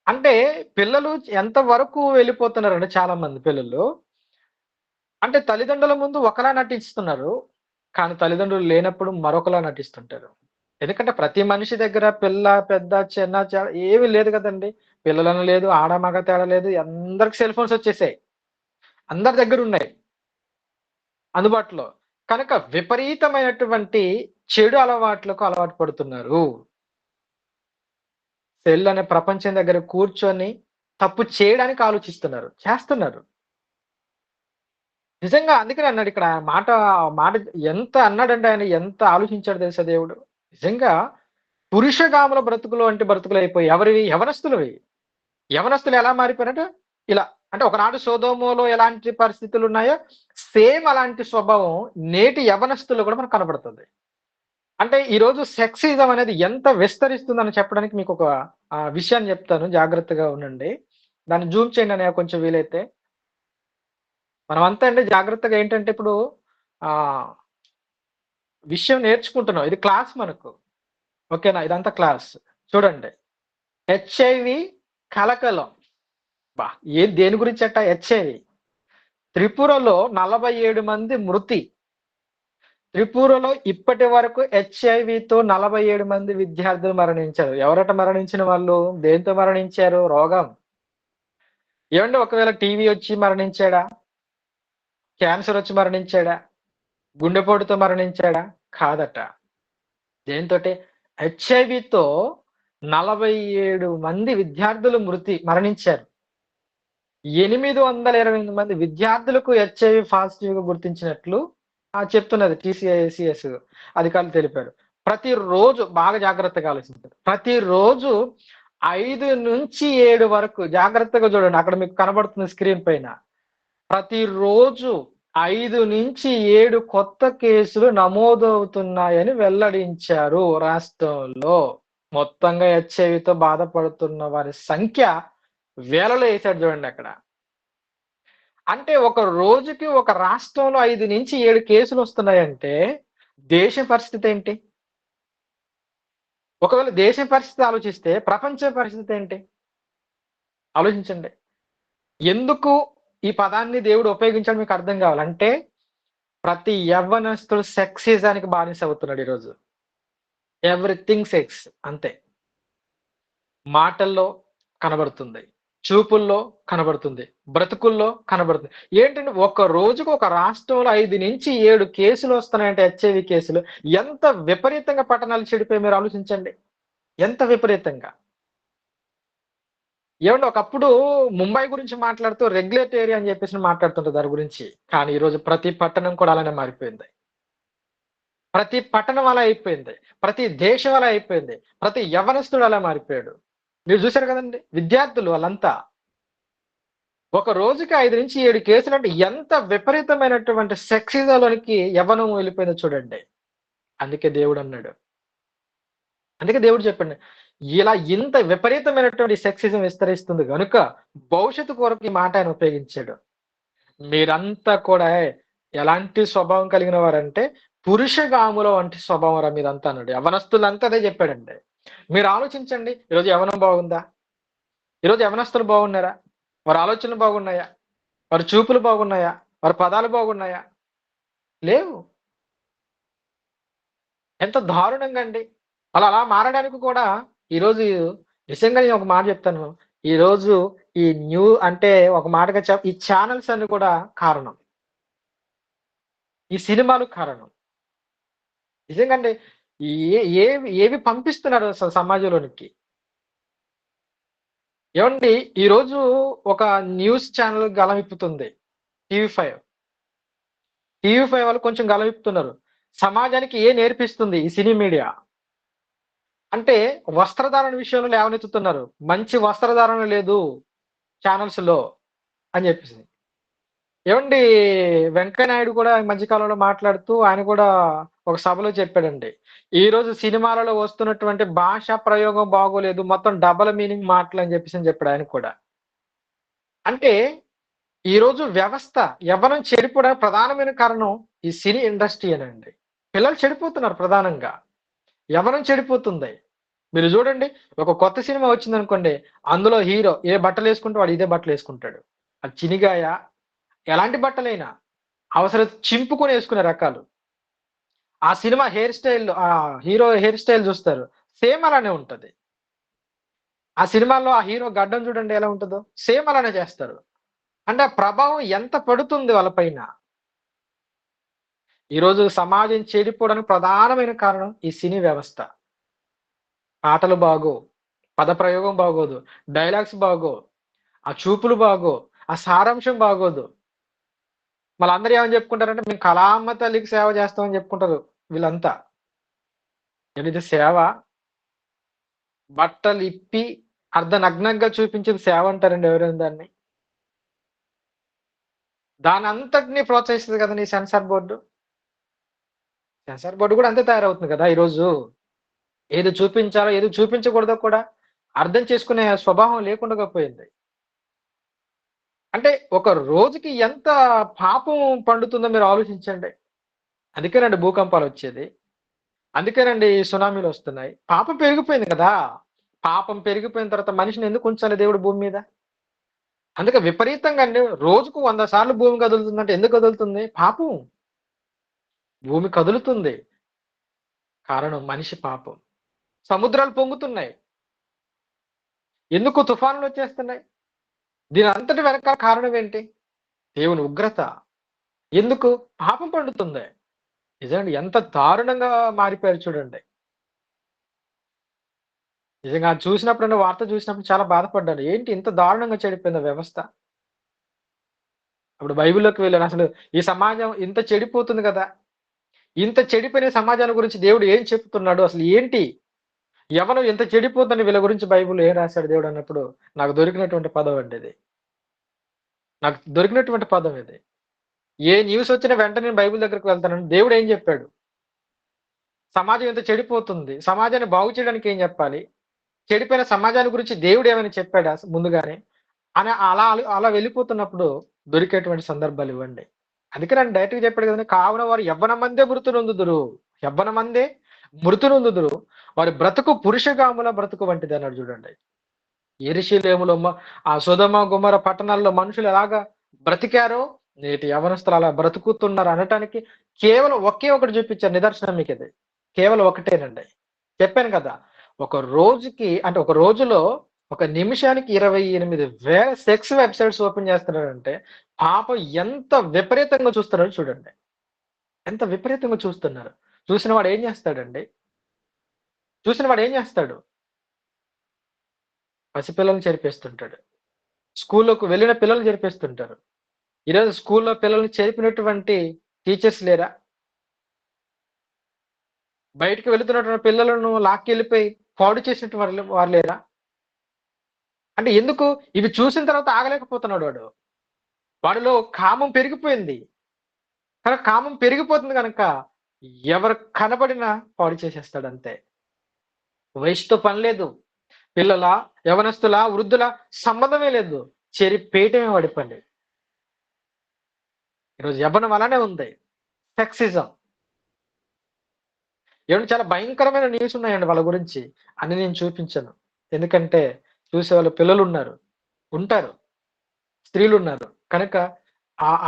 అంటే పిల్లలు ఎంత వరకు వెళ్ళిపోతున్నారంటే చాలా మంది పిల్లలు. అంటే తల్లిదండ్రుల ముందు ఒకలా నటిస్తున్నారు. కానీ తల్లిదండ్రులు లేనప్పుడు మరొకలా నటిస్తుంటారు. ఎందుకంటే ప్రతి మనిషి దగ్గర పిల్ల, పెద్ద, చిన్న, ఏమి లేదు గదండీ. పిల్లలని లేదు, ఆడ, మగ తేడా లేదు. అందరికి సెల్ ఫోన్స్ వచ్చేసాయి. అందరి దగ్గరున్నాయి అందుబాటులో. కనుక విపరీతమైనటువంటి చెడు అలవాట్లకు అలవాటు పడుతున్నారు. సెల్ అనే ప్రపంచం దగ్గర కూర్చొని తప్పు చేయడానికి ఆలోచిస్తున్నారు. చేస్తున్నారు. నిజంగా అందుకనే అన్నాడు ఇక్కడ మాట ఎంత అన్నాడంటే ఆయన ఎంత ఆలోచించాడో తెలుసా దేవుడు. నిజంగా పురుషగాముల బ్రతుకులు వంటి బ్రతుకులయిపోయి ఎవరివి? యవనస్తులవి. యవనస్తులు ఎలా మారిపోయారంటే ఇలా. అంటే ఒకనాడు సొదొమలో ఎలాంటి పరిస్థితులున్నాయో సేమ్ అలాంటి స్వభావం నేటి యవనస్తుల్లో కూడా మనకు కనపడుతుంది. అంటే ఈరోజు సెక్సిజం అనేది ఎంత విస్తరిస్తుందని చెప్పడానికి మీకొక విషయాన్ని చెప్తాను. జాగ్రత్తగా ఉండండి. దాన్ని జూమ్ చేయండి అన్నయ్య కొంచెం వీలైతే. మనమంతా అండి జాగ్రత్తగా ఏంటంటే ఇప్పుడు ఆహ్, విషయం నేర్చుకుంటున్నాం. ఇది క్లాస్ మనకు. ఓకేనా? ఇదంతా క్లాస్. చూడండి. హెచ్ఐవి కలకలం. అబ్బా! దేని గురించట హెచ్ఐవి. త్రిపురలో 47 మంది మృతి. త్రిపురలో ఇప్పటి వరకు హెచ్ఐవితో 47 మంది విద్యార్థులు మరణించారు. ఎవరట మరణించిన వాళ్ళు? దేనితో మరణించారు? రోగం. ఏవండీ ఒకవేళ టీవీ వచ్చి మరణించాడా? క్యాన్సర్ వచ్చి మరణించాడా? గుండెపోటుతో మరణించాడా? కాదట. దేనితోటి? హెచ్ఐవితో 47 మంది విద్యార్థులు మరణించారు. 828 మంది విద్యార్థులకు హెచ్ఐవి పాజిటివ్‌గా గుర్తించినట్లు చెప్తున్నది టీసీఐఎస్‌సిఎస్ అధికారులు తెలిపారు. ప్రతిరోజు బాగా జాగ్రత్తగా ఆలోచించండి. ప్రతిరోజు 5-7 వరకు జాగ్రత్తగా చూడండి. అక్కడ మీకు కనబడుతుంది స్క్రీన్ పైన. ప్రతిరోజు 5-7 కొత్త కేసులు నమోదవుతున్నాయని వెల్లడించారు రాష్ట్రంలో. మొత్తంగా హెచ్ఐవితో బాధపడుతున్న వారి సంఖ్య వేలలో ఏసాడు చూడండి అక్కడ. అంటే ఒక రోజుకి ఒక రాష్ట్రంలో 5-7 కేసులొస్తున్నాయంటే దేశం పరిస్థితి ఏంటి? ఒకవేళ దేశం పరిస్థితి ఆలోచిస్తే ప్రపంచం పరిస్థితి ఏంటి? ఆలోచించండి. ఎందుకు ఈ పదాన్ని దేవుడు ఉపయోగించాడో మీకు అర్థం కావాలి. అంటే ప్రతి యవ్వనస్తుడు సెక్సిజానికి బానిస అవుతున్నాడు ఈరోజు. ఎవ్రీథింగ్ సెక్స్ అంతే. మాటల్లో కనబడుతుంది. చూపుల్లో కనబడుతుంది. బ్రతుకుల్లో కనబడుతుంది. ఏంటంటే ఒక రోజుకు ఒక రాష్ట్రంలో 5-7 కేసులొస్తున్నాయంటే హెచ్ఐవి కేసులు. ఎంత విపరీతంగా పట్టణాలు చెడిపోయాయో మీరు ఆలోచించండి. ఎంత విపరీతంగా. ఏవండీ ఒకప్పుడు ముంబై గురించి మాట్లాడుతూ రెగ్యులేట్ ఏరియా అని చెప్పేసి మాట్లాడుతుంటారు దాని గురించి. కానీ ఈరోజు ప్రతి పట్టణం కూడా అలానే మారిపోయింది. ప్రతి పట్టణం అలా అయిపోయింది. ప్రతి దేశం అలా అయిపోయింది. ప్రతి యవ్వనస్తుడు అలా మారిపోయాడు. మీరు చూసారు కదండీ! విద్యార్థులు వాళ్ళంతా. ఒక రోజుకి 5-7 కేసులంటే ఎంత విపరీతమైనటువంటి సెక్సిజంలోనికి యవ్వనం వెళ్ళిపోయిందో చూడండి. అందుకే దేవుడన్నాడు. అందుకే దేవుడు చెప్పండి. ఇలా ఇంత విపరీతమైనటువంటి సెక్సిజం విస్తరిస్తుంది గనుక భవిష్యత్తు కొరకు ఈ మాట ఆయన ఉపయోగించాడు. మీరంతా కూడా ఎలాంటి స్వభావం కలిగిన వారంటే పురుషగాముల వంటి స్వభావం మీదంతా అన్నాడు. యవ్వనస్తులంతా అదే చెప్పాడండి. మీరు ఆలోచించండి. ఈరోజు యవ్వనం బాగుందా? ఈరోజు యవనస్తులు బాగున్నారా? వారి ఆలోచనలు బాగున్నాయా? వారి చూపులు బాగున్నాయా? వారి పదాలు బాగున్నాయా? లేవు. ఎంత దారుణంగా అండి. అలా మారడానికి కూడా ఈరోజు నిజంగా నేను ఒక మాట చెప్తాను. ఈరోజు ఈ అంటే ఒక మాటగా ఈ ఛానెల్స్ అన్ని కూడా కారణం. ఈ సినిమాలు కారణం. నిజంగా అండి. ఏవి పంపిస్తున్నారు అసలు సమాజంలోనికి. ఏవండీ ఈరోజు ఒక న్యూస్ ఛానెల్ గళమెప్పుతుంది. టీవీ5. టీవీ5 వాళ్ళు కొంచెం గళమెప్పుతున్నారు. సమాజానికి నేర్పిస్తుంది ఈ సినీ మీడియా? అంటే వస్త్రధారణ విషయంలో లేవనెత్తుతున్నారు. మంచి వస్త్రధారణ లేదు ఛానెల్స్‌లో అని జెప్పేసి. ఏవండీ వెంకయ్య నాయుడు కూడా ఈ మధ్య కాలంలో మాట్లాడుతూ ఆయన కూడా ఒక సభలో చెప్పాడండి. ఈరోజు సినిమాలలో వస్తున్నటువంటి భాషా ప్రయోగం బాగోలేదు. మొత్తం డబుల్ మీనింగ్ మాటలని జెప్పేసని చెప్పాడు ఆయన కూడా. అంటే ఈరోజు వ్యవస్థ యవ్వనం చెడిపోవడానికి ప్రధానమైన కారణం ఈ సినీ ఇండస్ట్రీయేనండి. పిల్లలు చెడిపోతున్నారు ప్రధానంగా. యవ్వనం చెడిపోతుంది. మీరు జూడండి, ఒక కొత్త సినిమా వచ్చిందనుకోండి, అందులో హీరో ఏ బట్టలేసుకుంటే వాడు ఇదే బట్టలేసుకుంటాడు. అది చినిగాయ, ఎలాంటి బట్టలైనా అవసరం చింపుకొని యేసుకునే రకాలు. ఆ cinema hair style hero hair style జూస్తారు. సేమ్ అలానే ఉంటది. ఆ సినిమాలో ఆ హీరో గడ్డం జూడండి ఎలా ఉంటదో, సేమ్ అలానే చేస్తారు. అంటే ఆ ప్రభావం ఎంత పడుతుంది వాళ్ళ పైన. ఈరోజు సమాజం చెడిపోవడానికి ప్రధానమైన కారణం ఈ సినీ వ్యవస్థ. పాటలు బాగోవు, పదప్రయోగం బాగోదు, డైలాగ్స్ బాగోవు, ఆ చూపులు బాగోవు, ఆ సారాంశం బాగోదు. మళ్ళందరూ ఏమని చెప్పుకుంటారంటే, మేము కళామ తల్లికి సేవ చేస్తామని చెప్పుకుంటారు వీళ్ళంతా. ఏమిది సేవ? బట్టలిప్పి అర్ధనగ్నంగా చూపించేది సేవ అంటారండి ఎవరైనా దాన్ని? దానంతటిని ప్రోత్సహిస్తది కదండీ ఈ సెన్సార్ బోర్డు. సెన్సార్ బోర్డు కూడా అంతే తయారవుతుంది కదా ఈరోజు. ఏది చూపించాలో, ఏది చూపించకూడదో కూడా అర్థం చేసుకునే స్వభావం లేకుండా పోయింది. అంటే ఒక రోజుకి ఎంత పాపం పండుతుందో మీరు ఆలోచించండి. అందుకేనండి భూకంపాలొచ్చేది. అందుకేనండి సునామీలొస్తున్నాయి. పాపం పెరిగిపోయింది కదా! పాపం పెరిగిపోయిన తర్వాత మనిషిని ఎందుకు ఉంచాలి దేవుడు భూమి మీద? అందుకే విపరీతంగా అండి రోజుకు 100 సార్లు భూమి కదులుతుందంటే ఎందుకు కదులుతుంది? పాపం. భూమి కదులుతుంది. కారణం మనిషి పాపం. సముద్రాలు పొంగుతున్నాయి. ఎందుకు తుఫానులొచ్చేస్తున్నాయి? దీని అంతటి వెనకాల కారణం ఏంటి? దేవుని ఉగ్రత. ఎందుకు? పాపం పండుతుంది. నిజంగా ఎంత దారుణంగా మారిపోయారు చూడండి. నిజంగా అది చూసినప్పుడండి వార్త చూసినప్పుడు చాలా బాధపడ్డాను. ఏంటి ఇంత దారుణంగా చెడిపోయిందా వ్యవస్థ? అప్పుడు బైబిల్‌లోకి వెళ్ళాను. అసలు ఈ సమాజం ఇంత చెడిపోతుంది గదా! ఇంత చెడిపోయిన సమాజాన్ని గురించి దేవుడు ఏం చెప్తున్నాడు? అసలు ఏంటి? యవ్వనం ఇంత చెడిపోతుందని వీళ్ళ గురించి బైబిల్‌లో ఏం రాసాడు దేవుడు అన్నప్పుడు నాకు దొరికినటువంటి పదం అండి ఇది. నాకు దొరికినటువంటి పదం ఇది. ఏ న్యూస్ వచ్చినా వెంటనే నేను బైబిల్ దగ్గరికి వెళ్తానండి. దేవుడు ఏం చెప్పాడు? సమాజం ఇంత చెడిపోతుంది. సమాజాన్ని బాగు చేయడానికి ఏం చెప్పాలి? చెడిపోయిన సమాజాన్ని గురించి దేవుడు ఏమైనా చెప్పాడా ముందుగానే? అని అలా వెళ్ళిపోతున్నప్పుడు దొరికేటువంటి సందర్భాలు ఇవ్వండి. అందుకేనండి డైరెక్ట్‌గా చెప్పాడు కదండీ! కావున వారు యవ్వనమందే మృతి నొందుదురు. యవ్వనమందే మృతి నొందుదురు. వారి బ్రతుకు పురుషగాముల బ్రతుకు వంటిదన్నాడు చూడండి. యెరూషలేములో ఆ సొదొమ, గొమొర్రా పట్టణాల్లో మనుషులు ఎలాగా బ్రతికారో నేటి యవ్వనస్తులు అలా బ్రతుకుతున్నారు అనటానికి కేవలం ఒకే ఒకటి చూపించారు నిదర్శనం మీకిది. కేవలం ఒకటేనండి. చెప్పాను కదా! ఒక రోజుకి అంటే ఒక రోజులో ఒక నిమిషానికి 28,000 సెక్స్ వెబ్‌సైట్స్ ఓపెన్ చేస్తున్నాడంటే పాపం ఎంత విపరీతంగా చూస్తున్నారో చూడండి. ఎంత విపరీతంగా చూస్తున్నారు. చూసిన వాడు ఏం చేస్తాడండి? చూసిన వాడు ఏం చేస్తాడు? పసిపిల్లల్ని చెరిపేస్తుంటాడు. స్కూల్‌లోకి వెళ్ళిన పిల్లల్ని చెరిపేస్తుంటారు. ఈరోజు స్కూల్‌లో పిల్లల్ని చెరిపినటువంటి టీచర్స్ లేరా? బయటికి వెళుతున్నటువంటి పిల్లలను లాక్కెళ్ళిపోయి పాడు చేసినటువంటి వారు లేరా? అంటే ఎందుకు? ఇవి చూసిన తర్వాత ఆగలేకపోతున్నాడు వాడు. వాడిలో కామం పెరిగిపోయింది. కానీ కామం పెరిగిపోతుంది గనక ఎవరు కనబడినా పాడు చేసేస్తాడంతే. వయసుతో పని లేదు. పిల్లలా, యవ్వనస్తులా, వృద్ధులా సంబంధమే లేదు. చెరిపేయటమే వాడి పని. ఈరోజు యవ్వనం అలానే ఉంది. సెక్సిజం. ఏవండీ చాలా భయంకరమైన న్యూస్ ఉన్నాయండి వాళ్ళ గురించి. అన్ని నేను చూపించను. ఎందుకంటే చూసే వాళ్ళ పిల్లలు ఉన్నారు, ఉంటారు, స్త్రీలు ఉన్నారు. కనుక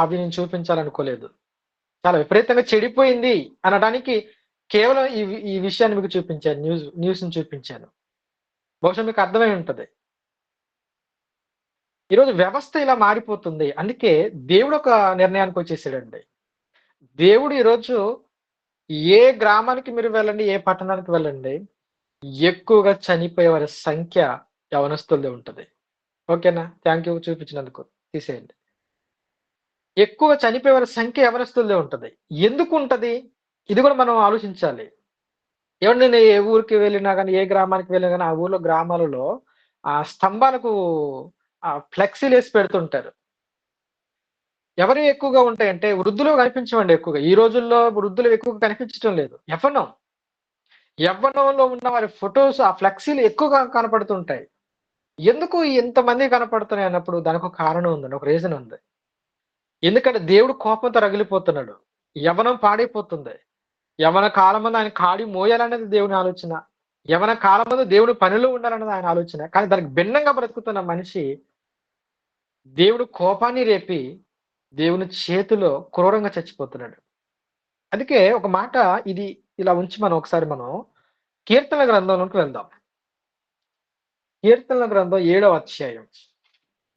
అవి నేను చూపించాలనుకోలేదు. చాలా విపరీతంగా చెడిపోయింది అనడానికి కేవలం ఈ విషయాన్ని మీకు చూపించాను. న్యూస్‌ని చూపించాను. బహుశా మీకు అర్థమై ఉంటది. ఈరోజు వ్యవస్థ ఇలా మారిపోతుంది. అందుకే దేవుడు ఒక నిర్ణయానికొచ్చేసాడండి. దేవుడు ఈరోజు ఏ గ్రామానికి మీరు వెళ్ళండి, ఏ పట్టణానికి వెళ్ళండి, ఎక్కువగా చనిపోయే వారి సంఖ్య యవనస్తులదే ఉంటది. ఓకేనా? థాంక్ యూ చూపించినందుకు. తీసేయండి. ఎక్కువ చనిపోయే వారి సంఖ్య యవనస్తులదే ఉంటది. ఎందుకుంటది? ఇది కూడా మనం ఆలోచించాలి. ఏవండి నేను ఏ ఊరికి వెళ్ళినా గాని, ఏ గ్రామానికి వెళ్ళినా గాని, ఆ ఊర్లో గ్రామాలలో స్తంభాలకు ఫ్లెక్సీలేసి పెడుతుంటారు. ఎవరివి ఎక్కువగా ఉంటాయంటే వృద్ధులు కనిపించవండి ఎక్కువగా. ఈ రోజుల్లో వృద్ధులు ఎక్కువగా కనిపించటం లేదు. యవ్వనంలో ఉన్న వారి ఫోటోస్ ఆ ఫ్లెక్సీలు ఎక్కువగా కనపడుతుంటాయి. ఎందుకు ఇంతమంది కనపడుతున్నాయి అన్నప్పుడు దానికొక కారణం ఉందండి. ఒక రీజన్ ఉంది. ఎందుకంటే దేవుడు కోపంతో రగిలిపోతున్నాడు. యవ్వనం పాడైపోతుంది. యవ్వన కాలమందు ఆయన కాడి మోయాలనేది దేవుని ఆలోచన. యవ్వన కాలమందు దేవుని పనిలో ఉండాలన్నది ఆయన ఆలోచన. కానీ దానికి భిన్నంగా బ్రతుకుతున్న మనిషి దేవుడు కోపాన్ని రేపి దేవుని చేతిలో క్రూరంగా చచ్చిపోతున్నాడు. అందుకే ఒక మాట ఇది ఇలా ఉంచి మనం ఒకసారి కీర్తనల గ్రంథంలోకి వెళ్దాం. కీర్తనల గ్రంథం 7వ అధ్యాయం.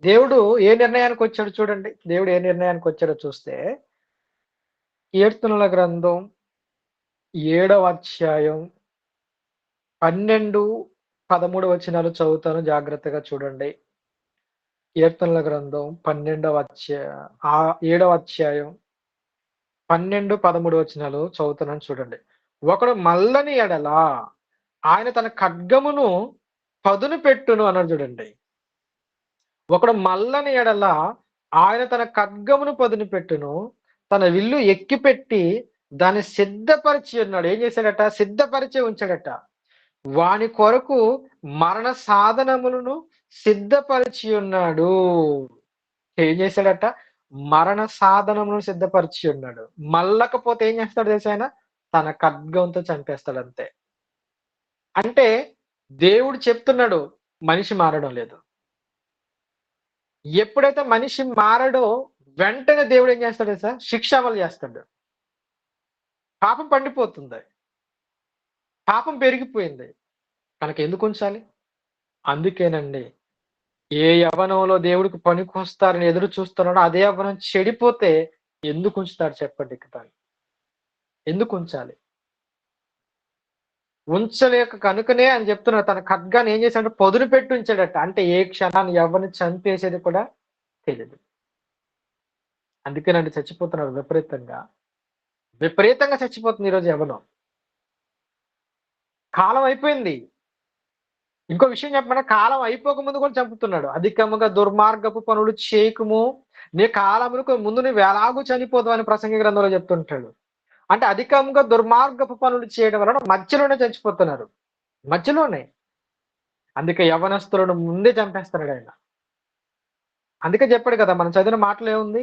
దేవుడు ఏ నిర్ణయానికొచ్చాడో చూడండి. దేవుడు ఏ నిర్ణయానికొచ్చాడో చూస్తే కీర్తనల గ్రంథం 7వ అధ్యాయం 12, 13 వచనాలు చదువుతాను జాగ్రత్తగా చూడండి. కీర్తనల గ్రంథం 7వ అధ్యాయం 12, 13 వచనాలు చదువుతున్నాను చూడండి. ఒకడు మల్లని ఎడల ఆయన తన ఖడ్గమును పదును పెట్టును అన్నాడు చూడండి. ఒకడు మల్లని ఎడల ఆయన తన ఖడ్గమును పదును పెట్టును, తన విల్లు ఎక్కిపెట్టి దాన్ని సిద్ధపరిచి ఉన్నాడు. ఏం చేశాడట? సిద్ధపరిచే ఉంచాడట. వాని కొరకు మరణ సాధనములను సిద్ధపరిచి ఉన్నాడు. ఏం చేశాడట? మరణ సాధనములను సిద్ధపరిచి ఉన్నాడు. మల్లకపోతే ఏం చేస్తాడు తెలుసా ఆయన? తన ఖడ్గంతో చంపేస్తాడు అంతే. అంటే దేవుడు చెప్తున్నాడు, మనిషి మారడం లేదు. ఎప్పుడైతే మనిషి మారడో వెంటనే దేవుడు ఏం చేస్తాడు తెలుసా? శిక్ష అమలు చేస్తాడు. పాపం పండిపోతుంది. పాపం పెరిగిపోయింది. కనుక ఎందుకు ఉంచాలి? అందుకేనండి ఏ యవ్వనంలో దేవుడికి పనికొస్తారని ఎదురు చూస్తున్నాడో అదే యవ్వనం చెడిపోతే ఎందుకు ఉంచుతాడు చెప్పండి ఇక దాన్ని? ఎందుకు ఉంచాలి? ఉంచలేక కనుకనే అని చెప్తున్నాడు. తన ఖడ్గాన్ని ఏం చేశాడంటే పదును పెట్టి ఉంచాడట. అంటే ఏ క్షణాన్ని ఎవరిని చంపేసేది కూడా తెలీదు. అందుకేనండి చచ్చిపోతున్నారు విపరీతంగా. విపరీతంగా చచ్చిపోతుంది ఈరోజు యవ్వనం. కాలం అయిపోయింది. ఇంకో విషయం చెప్పమన్నా కాలం అయిపోక ముందు కూడా చంపుతున్నాడు. అధికముగా దుర్మార్గపు పనులు చేయకుము. నీ కాలమునకు ముందు నువ్వు ఎలాగూ చనిపోదు అని ప్రసంగి గ్రంథంలో చెప్తుంటాడు. అంటే అధికంగా దుర్మార్గపు పనులు చేయడం వలన మధ్యలోనే చచ్చిపోతున్నారు. మధ్యలోనే. అందుకే యవ్వనస్తులను ముందే చంపేస్తున్నాడు ఆయన. అందుకే చెప్పాడు కదా మనం చదివిన మాటలో ఏముంది?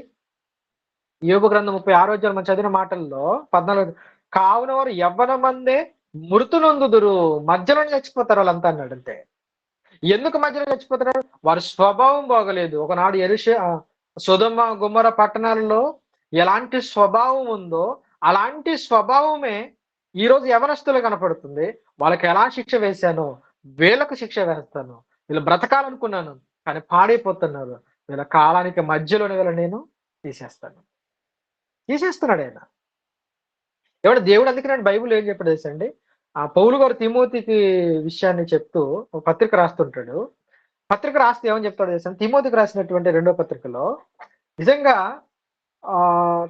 యోబు గ్రంథం 36వ అధ్యాయం మనం చదివిన మాటల్లో 14 కావున వారు యవ్వనమందే మృతునొందుదురు. మధ్యలోనే చచ్చిపోతారు వాళ్ళంతా అన్నాడు అంతే. ఎందుకు మధ్యలో చచ్చిపోతున్నారు? వారి స్వభావం బాగలేదు. ఒకనాడు సొదొమ, గొమొర్రా పట్టణాలలో ఎలాంటి స్వభావం ఉందో అలాంటి స్వభావమే ఈరోజు యవనస్తులు కనపడుతుంది. వాళ్ళకి ఎలా శిక్ష వేశానో వీళ్ళకు శిక్ష వేస్తాను. వీళ్ళు బ్రతకాలనుకున్నాను కానీ పాడైపోతున్నారు. వీళ్ళ కాలానికి మధ్యలోనే వీళ్ళని నేను తీసేస్తున్నాడు ఆయన. దేవుడు అందుకే బైబిల్ ఏం చెప్పాడు తెలుసా అండి? పౌలు గారు తిమోతికి విషయాన్ని చెప్తూ ఒక పత్రిక రాస్తుంటాడు. పత్రిక రాస్తే ఏమని చెప్తాడో తెలుసా? తిమోతికి రాసినటువంటి 2వ పత్రికలో నిజంగా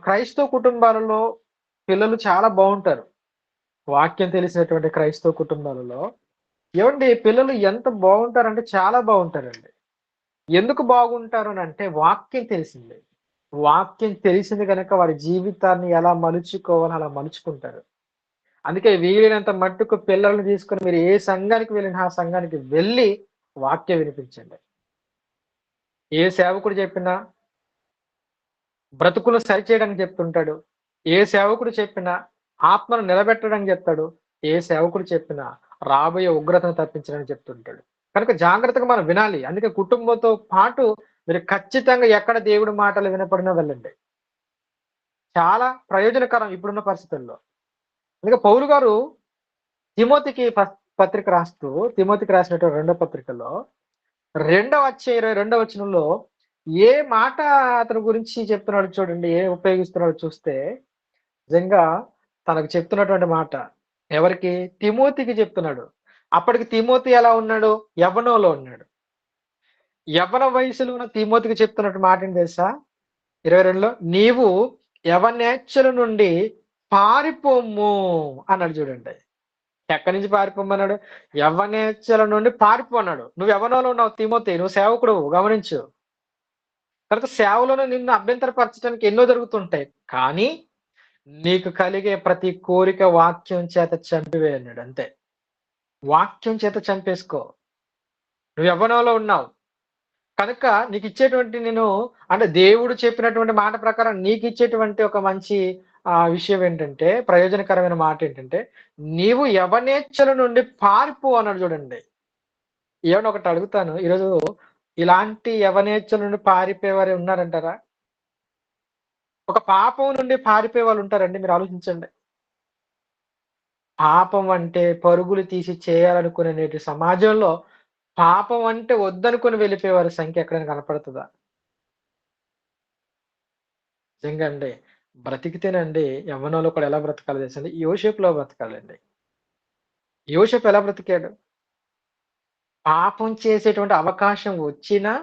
క్రైస్తవ కుటుంబాలలో పిల్లలు చాలా బాగుంటారు. వాక్యం తెలిసినటువంటి క్రైస్తవ కుటుంబాలలో ఏవండి పిల్లలు ఎంత బాగుంటారంటే చాలా బాగుంటారండి. ఎందుకు బాగుంటారు అంటే వాక్యం తెలిసింది. వాక్యం తెలిసింది కనుక వారి జీవితాన్ని ఎలా మలుచుకోవాలో అలా మలుచుకుంటారు. అందుకే వీలైనంత మట్టుకు పిల్లల్ని తీసుకొని మీరు ఏ సంఘానికి వెళ్ళినా ఆ సంఘానికి వెళ్ళి వాక్యం వినిపించండి. ఏ సేవకుడు చెప్పినా బ్రతుకులు సరిచేయడానికి చెప్తుంటాడు. ఏ సేవకుడు చెప్పినా ఆత్మను నిలబెట్టడానికి చెప్తాడు. ఏ సేవకుడు చెప్పినా రాబోయే ఉగ్రతను తప్పించడానికి చెప్తుంటాడు. కనుక జాగ్రత్తగా మనం వినాలి. అందుకే కుటుంబంతో పాటు మీరు ఖచ్చితంగా ఎక్కడ దేవుడి మాటలు వినపడినా వెళ్ళండి. చాలా ప్రయోజనకరం ఇప్పుడున్న పరిస్థితుల్లో. అందుకే పౌలు గారు తిమోతికి పత్రిక రాస్తూ, తిమోతికి రాసినటువంటి రెండో పత్రికలో రెండవ అధ్యాయం 22వ వచనంలో ఏ మాట అతని గురించి చెప్తున్నాడో చూడండి. ఉపయోగిస్తున్నాడో చూస్తే నిజంగా తనకు చెప్తున్నటువంటి మాట. ఎవరికి? తిమోతికి చెప్తున్నాడు. అప్పటికి తిమోతి ఎలా ఉన్నాడు? యవ్వనంలో ఉన్నాడు. యవ్వన వయసులో ఉన్న తిమోతికి చెప్తున్నట్టు మాట ఏంటి తెలుసా? 22లో నీవు యవనేచ్ఛల నుండి పారిపోమ్ము అన్నాడు చూడండి. ఎక్కడి నుంచి పారిపోమన్నాడు? యవ్వనేచ్ఛల నుండి పారిపో అన్నాడు. నువ్వు యవ్వనంలో ఉన్నావు తిమోతి. నువ్వు సేవకుడువు గమనించు. తర్వాత సేవలోనే నిన్ను అభ్యంతరపరచడానికి ఎన్నో జరుగుతుంటాయి. కానీ నీకు కలిగే ప్రతి కోరిక వాక్యం చేత చంపివేయి అన్నాడు అంతే. వాక్యం చేత చంపేసుకో. నువ్వు యవ్వనంలో ఉన్నావు. కనుక నీకిచ్చేటువంటి నేను అంటే దేవుడు చెప్పినటువంటి మాట ప్రకారం నీకిచ్చేటువంటి ఒక మంచి విషయం ఏంటంటే, ప్రయోజనకరమైన మాట ఏంటంటే, నీవు యవనేచ్ఛల నుండి పారిపో అన్నాడు చూడండి. ఏవండీ ఒకటి అడుగుతాను. ఈరోజు ఇలాంటి యవనేచ్ఛల నుండి పారిపోయేవారు ఉన్నారంటారా? ఒక పాపం నుండి పారిపోయే వాళ్ళు ఉంటారండి? మీరు ఆలోచించండి. పాపం అంటే పరుగులు తీసి చేయాలనుకునే నేటి సమాజంలో పాపం అంటే వద్దనుకుని వెళ్ళిపోయేవారి సంఖ్య ఎక్కడైనా కనపడుతదా? నిజంగా అండి. బ్రతికితేనండి యవ్వనంలో కూడా ఎలా బ్రతకాలో తెలుసండి? యోసేపులా బ్రతకాలండి. యోసేపు ఎలా బ్రతికాడు? పాపం చేసేటువంటి అవకాశం వచ్చినా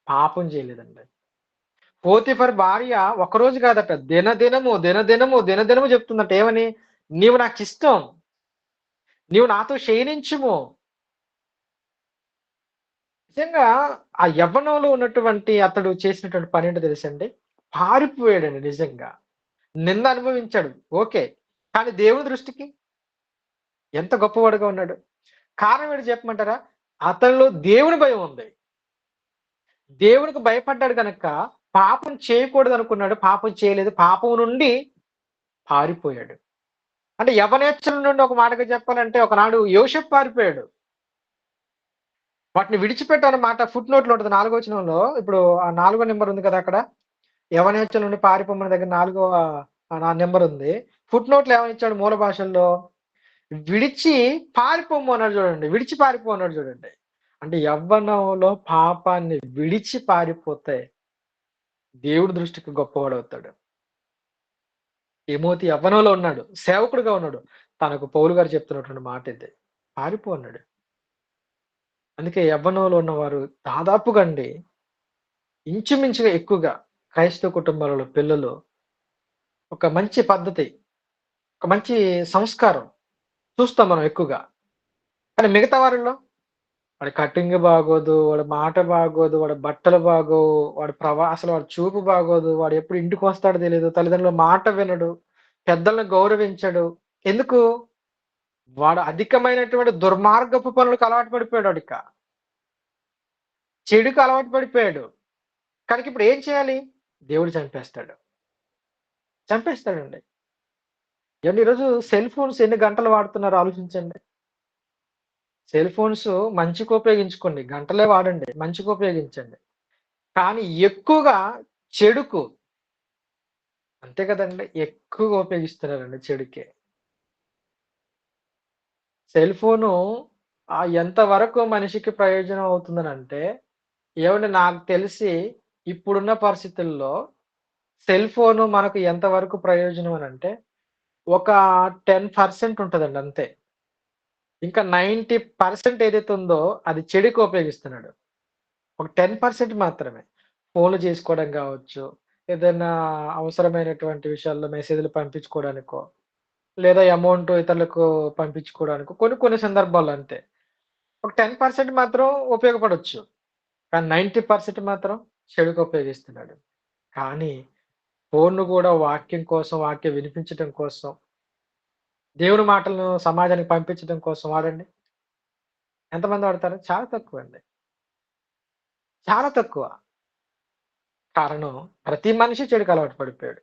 పాపం చేయలేదండి. పోతీఫర్ భార్య ఒకరోజు కాదట దినదినము చెప్తుందట ఏమని? "నీవు నాకిష్టం. నీవు నాతో శయనించుము." నిజంగా ఆ యవ్వనంలో ఉన్నటువంటి అతడు చేసినటువంటి పనేంటో తెలుసండి? పారిపోయాడండి నిజంగా. నింద అనుభవించాడు. ఓకే. కానీ దేవుని దృష్టికి ఎంత గొప్పవాడుగా ఉన్నాడు. కారణం ఏంటో చెప్పమంటారా? అతనిలో దేవుని భయం ఉంది. దేవునికి భయపడ్డాడు గనక పాపం చేయకూడదనుకున్నాడు. పాపం చేయలేదు. పాపం నుండి పారిపోయాడు. అంటే యవ్వనేచ్ఛల నుండి ఒక మాటగా చెప్పాలంటే ఒకనాడు యోసేపు పారిపోయాడు. వాటిని విడిచిపెట్టనమాట ఫుట్ నోట్‌లో ఉంటది 4 వచనంలో. ఇప్పుడు ఆ 4 నంబర్ ఉంది కదా అక్కడ. యవ్వనేచ్ఛల నుండి పారిపోమని దగ్గర 4 నంబర్ ఉంది. ఫుట్ నోట్‌లో ఏమనిచ్చాడు మూల భాషల్లో? విడిచి పారిపోము అన్నాడు చూడండి. విడిచి పారిపో అన్నాడు చూడండి. అంటే యవ్వనంలో పాపాన్ని విడిచి పారిపోతే దేవుడి దృష్టికి గొప్పవాడవుతాడు. తిమోతి యవ్వనంలో ఉన్నాడు. సేవకుడుగా ఉన్నాడు. తనకు పౌలు గారు చెప్తున్నటువంటి మాట ఇది. పారిపో అన్నాడు. అందుకే యవ్వనంలో ఉన్నవారు దాదాపుగా అండి ఇంచుమించుగా ఎక్కువగా క్రైస్తవ కుటుంబాలలో పిల్లలు ఒక మంచి పద్ధతి, ఒక మంచి సంస్కారం చూస్తాం మనం ఎక్కువగా. కానీ మిగతా వారిలో వాడి కటింగ్ బాగోదు, వాడి మాట బాగోదు, వాడి బట్టలు బాగోవు, అసలు వాడి చూపు బాగోదు, వాడు ఎప్పుడు ఇంటికొస్తాడో తెలీదు, తల్లిదండ్రుల మాట వినడు, పెద్దల్ని గౌరవించడు. ఎందుకు? వాడు అధికమైనటువంటి దుర్మార్గపు పనులకు అలవాటు పడిపోయాడు వాడిక. చెడుకు అలవాటు పడిపోయాడు. కనుక ఇప్పుడు ఏం చేయాలి? దేవుడు చంపేస్తాడు. చంపేస్తాడండి. ఏవండీ ఈరోజు సెల్ ఫోన్స్ ఎన్ని గంటలు వాడుతున్నారో ఆలోచించండి. సెల్ ఫోన్స్ మంచికి ఉపయోగించుకోండి. గంటలే వాడండి. మంచికి ఉపయోగించండి. కానీ ఎక్కువగా చెడుకు అంతే కదండీ! ఎక్కువగా ఉపయోగిస్తున్నారండి చెడుకే. సెల్ ఫోను ఎంత వరకు మనిషికి ప్రయోజనం అవుతుందనంటే, ఏవండీ నాకు తెలిసి ఇప్పుడున్న పరిస్థితుల్లో సెల్ ఫోను మనకు ఎంత వరకు ప్రయోజనం అనంటే, ఒక 10% ఉంటదండి అంతే. ఇంకా 90% ఏదైతే ఉందో అది చెడుకు ఉపయోగిస్తున్నాడు. ఒక 10% మాత్రమే. ఫోన్‌లు చేసుకోవడం గావచ్చు, ఏదైనా అవసరమైనటువంటి విషయాల్లో మెసేజ్‌లు పంపించుకోవడానికో, లేదా అమౌంట్ ఇతరులకు పంపించుకోవడానికో కొన్ని కొన్ని సందర్భాల్లో అంతే. ఒక 10% మాత్రం ఉపయోగపడొచ్చు. కానీ 90% మాత్రం చెడుకు ఉపయోగిస్తున్నాడు. కానీ ఫోన్‌ను గూడా వాక్యం కోసం, వాక్యం వినిపించటం కోసం, దేవుని మాటలను సమాజానికి పంపించడం కోసం వాడండి. ఎంతమంది వాడతారు? చాలా తక్కువండి. చాలా తక్కువ. కారణం ప్రతి మనిషి చెడుకు అలవాటు పడిపోయాడు.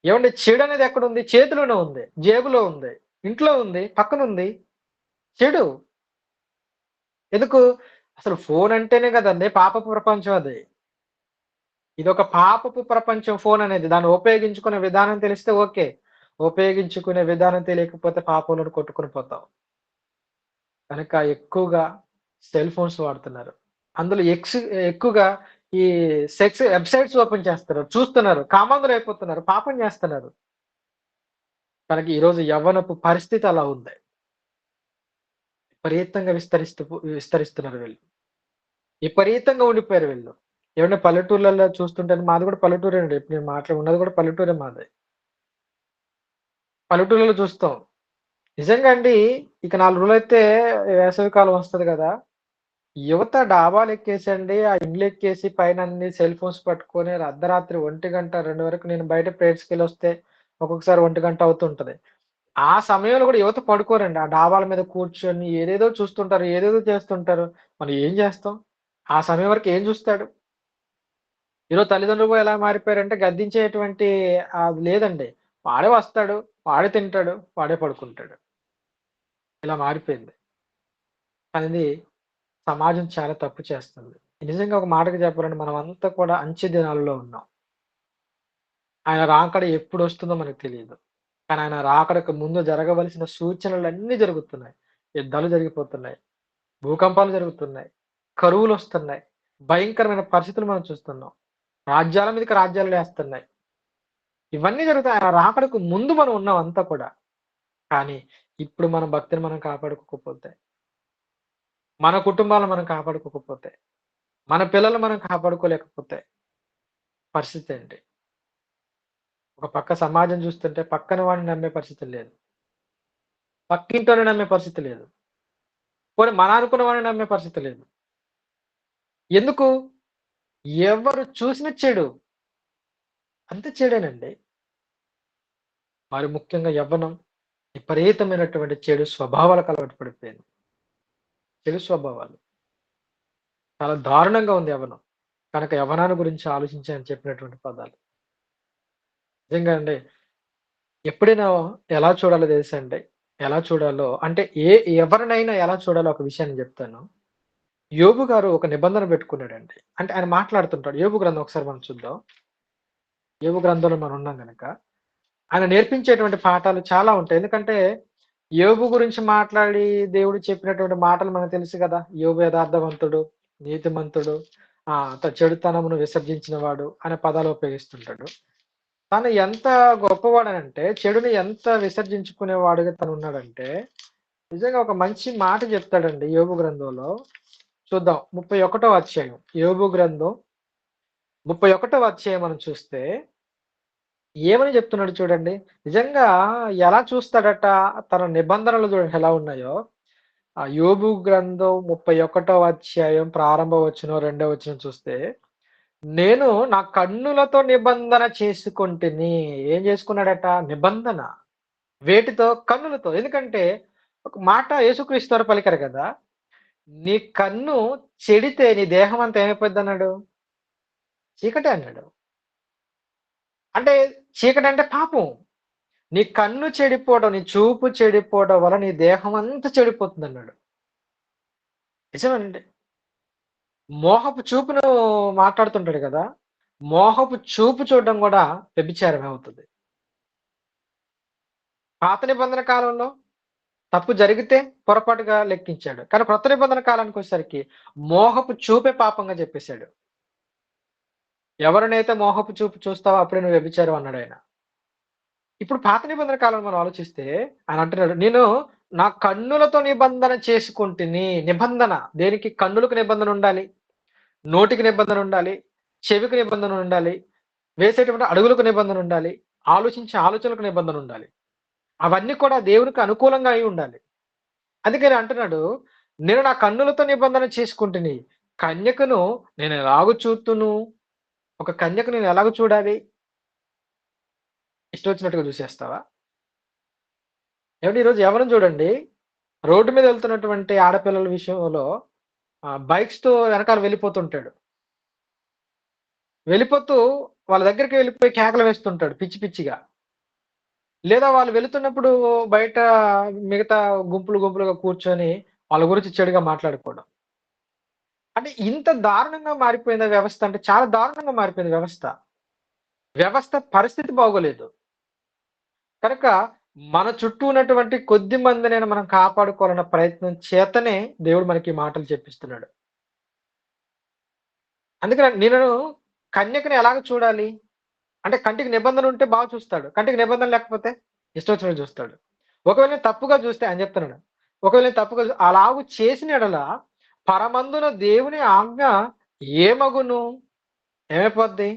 ఏవండీ చెడనేది ఎక్కడుంది? చేతిలోనే ఉంది. జేబులో ఉంది. ఇంట్లో ఉంది. పక్కనుంది. చెడు. ఎందుకు? అసలు ఫోన్ అంటేనే కదండీ పాపపు ప్రపంచం అది. ఇదొక పాపపు ప్రపంచం ఫోన్ అనేది. దాన్ని ఉపయోగించుకునే విధానం తెలిస్తే ఓకే. ఉపయోగించుకునే విధానం తెలియకపోతే పాపంలోకి కొట్టుకొని పోతాం. కనుక ఎక్కువగా సెల్ ఫోన్స్ వాడుతున్నారు. అందులో ఎక్కువగా ఈ సెక్స్ వెబ్‌సైట్స్ ఓపెన్ చేస్తున్నారు. చూస్తున్నారు. కామాంధులైపోతున్నారు. పాపం చేస్తున్నారు. కనుక ఈరోజు యవ్వనపు పరిస్థితి అలా ఉంది. విపరీతంగా విస్తరిస్తున్నారు వీళ్ళు. విపరీతంగా ఉండిపోయారు వీళ్ళు. ఏవండీ పల్లెటూర్లలో చూస్తుంటే మాది కూడా పల్లెటూరేనండి. ఇప్పుడు నేను ఉన్నది కూడా పల్లెటూరే మాది. పల్లెటూర్లలో చూస్తాం. నిజంగా అండి ఇక 4 రోజులైతే వేసవికాలం వస్తది గదా! యువత డాబాలెక్కేసండి, ఆ ఇండ్లెక్కేసి పైన అన్ని సెల్ ఫోన్స్ పట్టుకొని అర్ధరాత్రి 1:00, 2 వరకు నేను బయట ప్రేయర్స్‌కెళ్ళొస్తే ఒక్కొక్కసారి 1:00 అవుతుంటది. ఆ సమయంలో గూడా యువత పడుకోరండి. ఆ డాబాల మీద కూర్చొని ఏదేదో చూస్తుంటారు, ఏదేదో చేస్తుంటారు. మనం ఏం జేస్తాం? ఆ సమయం వరకు ఏం జూస్తాడు? ఈరోజు తల్లిదండ్రులు గూడా ఎలా మారిపోయారంటే గద్దించేటువంటి లేదండి. వాడే వస్తాడు, వాడే తింటాడు, వాడే పడుకుంటాడు. ఇలా మారిపోయింది. అనేది సమాజం చాలా తప్పు చేస్తుంది. నిజంగా ఒక మాటకి చెప్పాలంటే మనమంతా కూడా అంచె దినాలలో ఉన్నాం. ఆయన రాకడ ఎప్పుడొస్తుందో మనకు తెలీదు. కానీ ఆయన రాకడకు ముందు జరగవలసిన సూచనలన్నీ జరుగుతున్నాయి. యుద్ధాలు జరిగిపోతున్నాయి. భూకంపాలు జరుగుతున్నాయి. కరువులొస్తున్నాయి. భయంకరమైన పరిస్థితులు మనం చూస్తున్నాం. రాజ్యాల మీదకి రాజ్యాలు లేస్తున్నాయి. ఇవన్నీ జరుగుతాయి. ఆయన రాకడకు ముందు మనం ఉన్నాం అంతా కూడా. కానీ ఇప్పుడు మన భక్తిని మనం కాపాడుకోకపోతే, మన కుటుంబాలను మనం కాపాడుకోకపోతే, మన పిల్లలు మనం కాపాడుకోలేకపోతే పరిస్థితి ఏంటి? ఒక పక్క సమాజం చూస్తుంటే పక్కన వాడిని నమ్మే పరిస్థితి లేదు. పక్కింటోని నమ్మే పరిస్థితి లేదు. పోనీ మన అనుకున్న వాడిని నమ్మే పరిస్థితి లేదు. ఎందుకు? ఎవరు చూసిన చెడు. అంతా చెడేనండి. మరి ముఖ్యంగా యవ్వనం విపరీతమైనటువంటి చెడు స్వభావాలకు అలవాటు పడిపోయింది. చెడు స్వభావాలు. చాలా దారుణంగా ఉంది యవ్వనం. కనుక యవ్వనాన్ని గురించి ఆలోచించి ఆయన చెప్పినటువంటి పదాలు. నిజంగా అండి. ఎప్పుడైనా ఎలా చూడాలో తెలుసా అండి? ఎలా చూడాలో అంటే ఎవరినైనా ఎలా చూడాలో ఒక విషయాన్ని జెప్తాను. యోబు గారు ఒక నిబంధన పెట్టుకున్నాడండి. అంటే ఆయన మాట్లాడుతుంటాడు. యోబు గ్రంథం ఒకసారి మనం చూద్దాం. యోబు గ్రంథంలో మనం ఉన్నాం గనక, ఆయన నేర్పించేటువంటి పాఠాలు చాలా ఉంటాయి. ఎందుకంటే యోబు గురించి మాట్లాడి దేవుడు చెప్పినటువంటి మాటలు మనకు తెలుసు గదా! యోబు యథార్థవంతుడు, నీతిమంతుడు, చెడుతనమును విసర్జించిన వాడు అనే పదాలు ఉపయోగిస్తుంటాడు. తను ఎంత గొప్పవాడనంటే చెడుని ఎంత విసర్జించుకునేవాడుగా తనున్నాడంటే, నిజంగా ఒక మంచి మాట చెప్తాడండి యోబు గ్రంథంలో. చూద్దాం 31వ అధ్యాయం. యోబు గ్రంథం 31వ అధ్యాయం మనం చూస్తే ఏమని చెప్తున్నాడు చూడండి. నిజంగా ఎలా చూస్తాడట తన నిబంధనలు చూడండి ఎలా ఉన్నాయో. యోబు గ్రంథం 31వ అధ్యాయం ప్రారంభ వచనం, రెండవ వచనం చూస్తే, నేను నా కన్నులతో నిబంధన చేసుకొంటిని. ఏం చేసుకున్నాడట? నిబంధన. వేటితో? కన్నులతో. ఎందుకంటే ఒక మాట యేసుక్రీస్తు వారు పలికారు కదా! నీ కన్ను చెడితే నీ దేహం అంతా ఏమైపోద్దన్నాడు? చీకటే అన్నాడు. అంటే చీకటంటే పాపం. నీ కన్ను చెడిపోవడం, నీ చూపు చెడిపోవడం వల్ల నీ దేహం అంతా చెడిపోతుందన్నాడు. నిజమేనండి. మోహపు చూపును మాట్లాడుతుంటాడు గదా! మోహపు చూపు చూడడం గూడా వ్యభిచారమే అవుతది. పాత నిబంధన కాలంలో తప్పు జరిగితే పొరపాటుగా లెక్కించాడు. కానీ క్రొత్త నిబంధన కాలానికొచ్చేసరికి మోహపు చూపే పాపంగా జెప్పేసాడు. ఎవరినైతే మోహపు చూపు చూస్తావో అప్పుడే నువ్వు వ్యభిచారం అన్నాడాయన. ఇప్పుడు పాత నిబంధన కాలంలో మనం ఆలోచిస్తే ఆయన అంటున్నాడు, నేను నా కన్నులతో నిబంధన చేసుకుంటిని. నిబంధన దేనికి? కన్నులకు నిబంధన ఉండాలి. నోటికి నిబంధన ఉండాలి. చెవికి నిబంధన ఉండాలి. వేసేటువంటి అడుగులకు నిబంధన ఉండాలి. ఆలోచించే ఆలోచనలకు నిబంధన ఉండాలి. అవన్నీ కూడా దేవునికి అనుకూలంగా అయి ఉండాలి. అందుకని అంటున్నాడు, నేను నా కన్నులతో నిబంధన చేసుకుంటిని. కన్యకను నేను ఎలాగ చూతును? ఒక కన్యకు నేను ఎలాగ చూడాలి? ఇష్టం వచ్చినట్టుగా చూసేస్తావా? ఏవండీ ఈరోజు ఎవరిని చూడండి, రోడ్డు మీద వెళ్తున్నటువంటి ఆడపిల్లల విషయంలో బైక్స్‌తో వెనకాల వెళ్ళిపోతుంటాడు. వెళ్ళిపోతూ వాళ్ళ దగ్గరికి వెళ్ళిపోయి కేకలు వేస్తుంటాడు పిచ్చి పిచ్చిగా. లేదా వాళ్ళు వెళుతున్నప్పుడు బయట మిగతా గుంపులుగా కూర్చొని వాళ్ళ గురించి చెడుగా మాట్లాడుకోవడం. అంటే ఇంత దారుణంగా మారిపోయిందా వ్యవస్థ అంటే చాలా దారుణంగా మారిపోయింది వ్యవస్థ. వ్యవస్థ పరిస్థితి బాగోలేదు. కనుక మన చుట్టూ ఉన్నటువంటి కొద్ది మందినైనా మనం కాపాడుకోవాలన్న ప్రయత్నం చేతనే దేవుడు మనకి ఈ మాటలు చెప్పిస్తున్నాడు. అందుకని నేను కన్యకని ఎలాగ చూడాలి? అంటే కంటికి నిబంధన ఉంటే బాగా చూస్తాడు. కంటికి నిబంధన లేకపోతే ఇష్టం వచ్చినట్టు చూస్తాడు. ఒకవేళ నేను తప్పుగా చూస్తే ఆయన చెప్తున్నాడు. ఒకవేళ నేను తప్పుగా అలాగు చేసిన యెడల పరమందున దేవుని ఆజ్ఞ ఏమగును? ఏమైపోద్ది?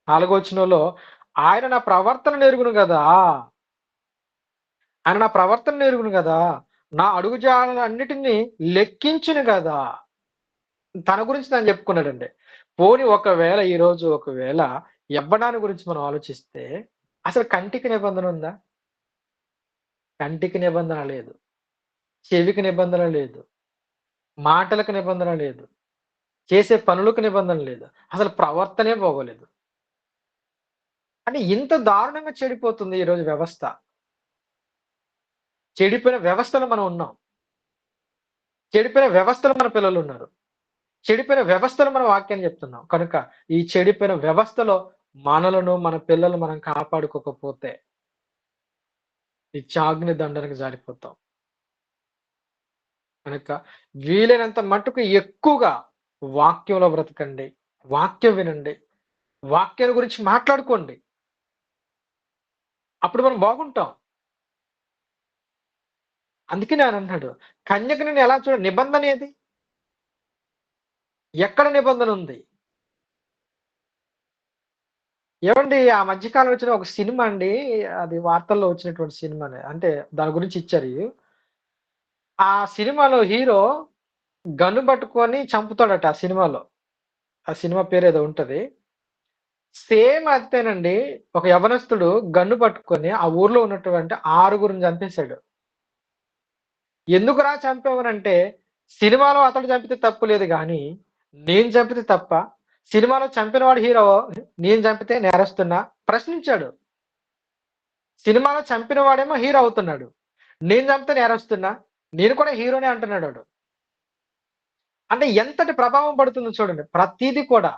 4 వచనంలో ఆయన నా ప్రవర్తనను ఎరుగును గదా! ఆయన నా ప్రవర్తనను ఎరుగును గదా! నా అడుగుజాడలన్నిటిని లెక్కించును గదా! తన గురించి తను చెప్పుకున్నాడండి. పోనీ ఒకవేళ యవ్వనాన్ని గురించి మనం ఆలోచిస్తే అసలు కంటికి నిబంధన ఉందా? కంటికి నిబంధన లేదు. చెవికి నిబంధన లేదు. మాటలకు నిబంధన లేదు. చేసే పనులకు నిబంధన లేదు. అసలు ప్రవర్తనే బాగోలేదు. అంటే ఇంత దారుణంగా చెడిపోతుంది ఈరోజు వ్యవస్థ. చెడిపోయిన వ్యవస్థలో మనం ఉన్నాం. చెడిపోయిన వ్యవస్థలో మన పిల్లలున్నారు. చెడిపోయిన వ్యవస్థలో మనం వాక్యాన్ని చెప్తున్నాం. కనుక ఈ చెడిపోయిన వ్యవస్థలో మనలను, మన పిల్లలను మనం కాపాడుకోకపోతే నిత్యాగ్ని దండనకు జారిపోతాం. కనుక వీలైనంత మట్టుకు ఎక్కువగా వాక్యంలో బ్రతకండి. వాక్యం వినండి. వాక్యాల గురించి మాట్లాడుకోండి. అప్పుడు మనం బాగుంటాం. అందుకనే ఆయనన్నాడు, కన్యకని నేను ఎలా నిబంధన ఏది? ఎక్కడ నిబంధన ఉంది? ఏవండి ఆ మధ్య కాలంలో వచ్చిన ఒక సినిమా అండి. అది వార్తల్లో వచ్చినటువంటి సినిమానే. అంటే దాని గురించి ఇచ్చారు. ఆ సినిమాలో హీరో గన్ను పట్టుకొని చంపుతాడట ఆ సినిమాలో. ఆ సినిమా పేరేదో ఉంటది. సేమ్ అంతేనండి. ఒక యవ్వనస్తుడు గన్ను పట్టుకొని ఆ ఊర్లో ఉన్నటువంటి 6గురిని చంపేసాడు. ఎందుకురా చంపావనంటే, సినిమాలో అతడు చంపితే తప్పు లేదు గానీ, నేను చంపితే తప్పా? సినిమాలో చంపినవాడు హీరో, నేను చంపితే నేరస్తున్నా? ప్రశ్నించాడు. సినిమాలో చంపిన వాడేమో హీరో అవుతున్నాడు. నేను చంపితే నేరస్తున్నా? నేను కూడా హీరోనే అంటున్నాడాడు. అంటే ఎంతటి ప్రభావం పడుతుందో చూడండి. ప్రతీది కూడా,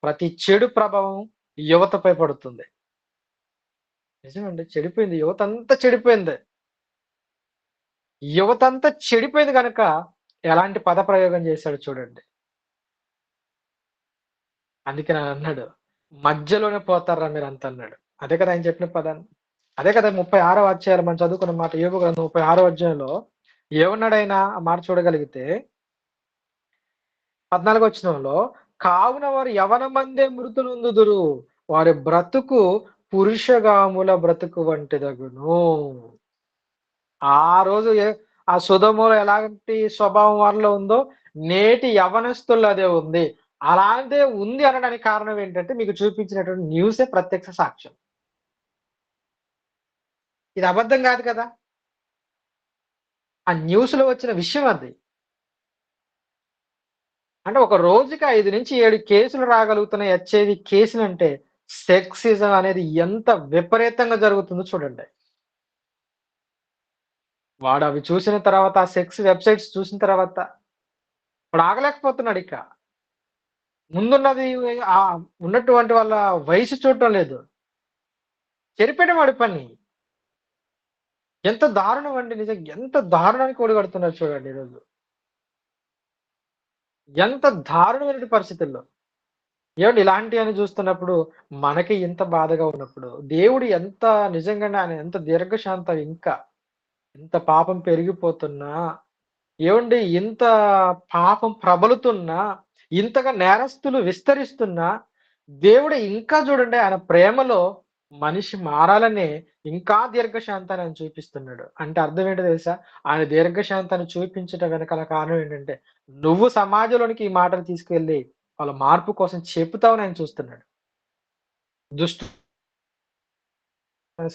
ప్రతి చెడు ప్రభావం యువతపై పడుతుంది. నిజమండి. చెడిపోయింది. యువతంతా చెడిపోయింది. యువతంతా చెడిపోయింది గనక, ఎలాంటి పదప్రయోగం చేశాడో చూడండి. అందుకే ఆయనన్నాడు, "మధ్యలోనే పోతార్రా మీరంతా" అన్నాడు. అదే కదా ఆయన చెప్పిన పదాన్ని. అదే కదా 36వ అధ్యాయంలో మనం చదువుకున్న మాట. యోబు గ్రంథం 36వ అధ్యాయంలో ఏమన్నాడాయన ఆ మాట చూడగలిగితే 14వ వచనంలో, "కావున వారు యవ్వనమందే మృతులొందుదురు. వారి బ్రతుకు పురుషగాముల బ్రతుకు వంటిదగును." ఆ రోజు ఆ సొదొమలో ఎలాంటి స్వభావం వారిలో ఉందో, నేటి యవ్వనస్తుల్లో అదే ఉంది. అలాంటిదే ఉంది అనడానికి కారణం ఏంటంటే, మీకు చూపించినటువంటి న్యూసే ప్రత్యక్ష సాక్ష్యం. ఇది అబద్ధం గాదు కదా! ఆ న్యూస్‌లో వచ్చిన విషయం అది. అంటే ఒక రోజుకి 5-7 కేసులు రాగలుగుతున్న హెచ్ఐవి కేసులంటే, సెక్సిజం అనేది ఎంత విపరీతంగా జరుగుతుందో చూడండి. వాడవి చూసిన తర్వాత, ఆ సెక్స్ వెబ్‌సైట్స్ చూసిన తర్వాత, వాడు ఆగలేకపోతున్నాడిక. ముందున్నది ఉన్నటువంటి వాళ్ళ వయసు చూడటం లేదు. చెరిపేయడం వాడి పని. ఎంత దారుణం అండి నిజంగా. ఎంత దారుణానికి ఒడిగడుతున్నారు చూడండి ఈరోజు. ఎంత దారుణమైన పరిస్థితుల్లో. ఏవండి ఇలాంటియన్ని చూస్తున్నప్పుడు మనకి ఇంత బాధగా ఉన్నప్పుడు, దేవుడు ఎంత నిజంగానే ఆయన ఎంత దీర్ఘశాంతం ఇంకా, ఇంత పాపం పెరిగిపోతున్నా, ఏవండి ఇంత పాపం ప్రబలుతున్నా, ఇంతగా నేరస్తులు విస్తరిస్తున్నా, దేవుడు ఇంకా చూడండి ఆయన ప్రేమలో మనిషి మారాలనే ఇంకా దీర్ఘశాంతాన్ని ఆయన చూపిస్తున్నాడు. అంటే అర్థం ఏంటో తెలుసా? ఆయన దీర్ఘశాంతాన్ని చూపించటం వెనకాల కారణం ఏంటంటే, నువ్వు సమాజంలోనికి ఈ మాటలు తీసుకెళ్ళి వాళ్ళ మార్పు కోసం చెపుతావని ఆయన చూస్తున్నాడు. దుష్టుని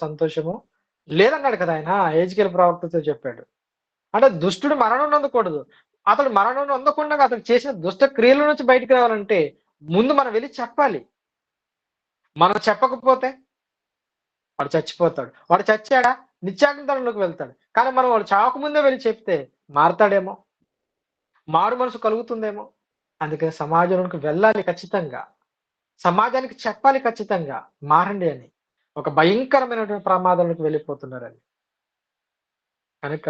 సంతోషము లేదన్నాడు కదా ఆయన. ఎహెజ్కేలు ప్రవక్తతో చెప్పాడు. అంటే దుష్టుడు మరణం నొందకూడదు. అతడు మరణం నొందకుండా అతడు చేసిన దుష్ట క్రియల నుంచి బయటికి రావాలంటే ముందు మనం వెళ్లి చెప్పాలి. మనం చెప్పకపోతే వాడు చచ్చిపోతాడు. వాడు చచ్చాడా? నిత్యాగ్నిదండలోకి వెళ్తాడు. కానీ మనం వాడు చావకముందే వెళ్లి చెప్తే మారతాడేమో! మారు మనసు కలుగుతుందేమో! అందుకని సమాజంలోకి వెళ్ళాలి ఖచ్చితంగా. సమాజానికి చెప్పాలి ఖచ్చితంగా మారండి అని. ఒక భయంకరమైనటువంటి ప్రమాదంలోకి వెళ్ళిపోతున్నారని. కనుక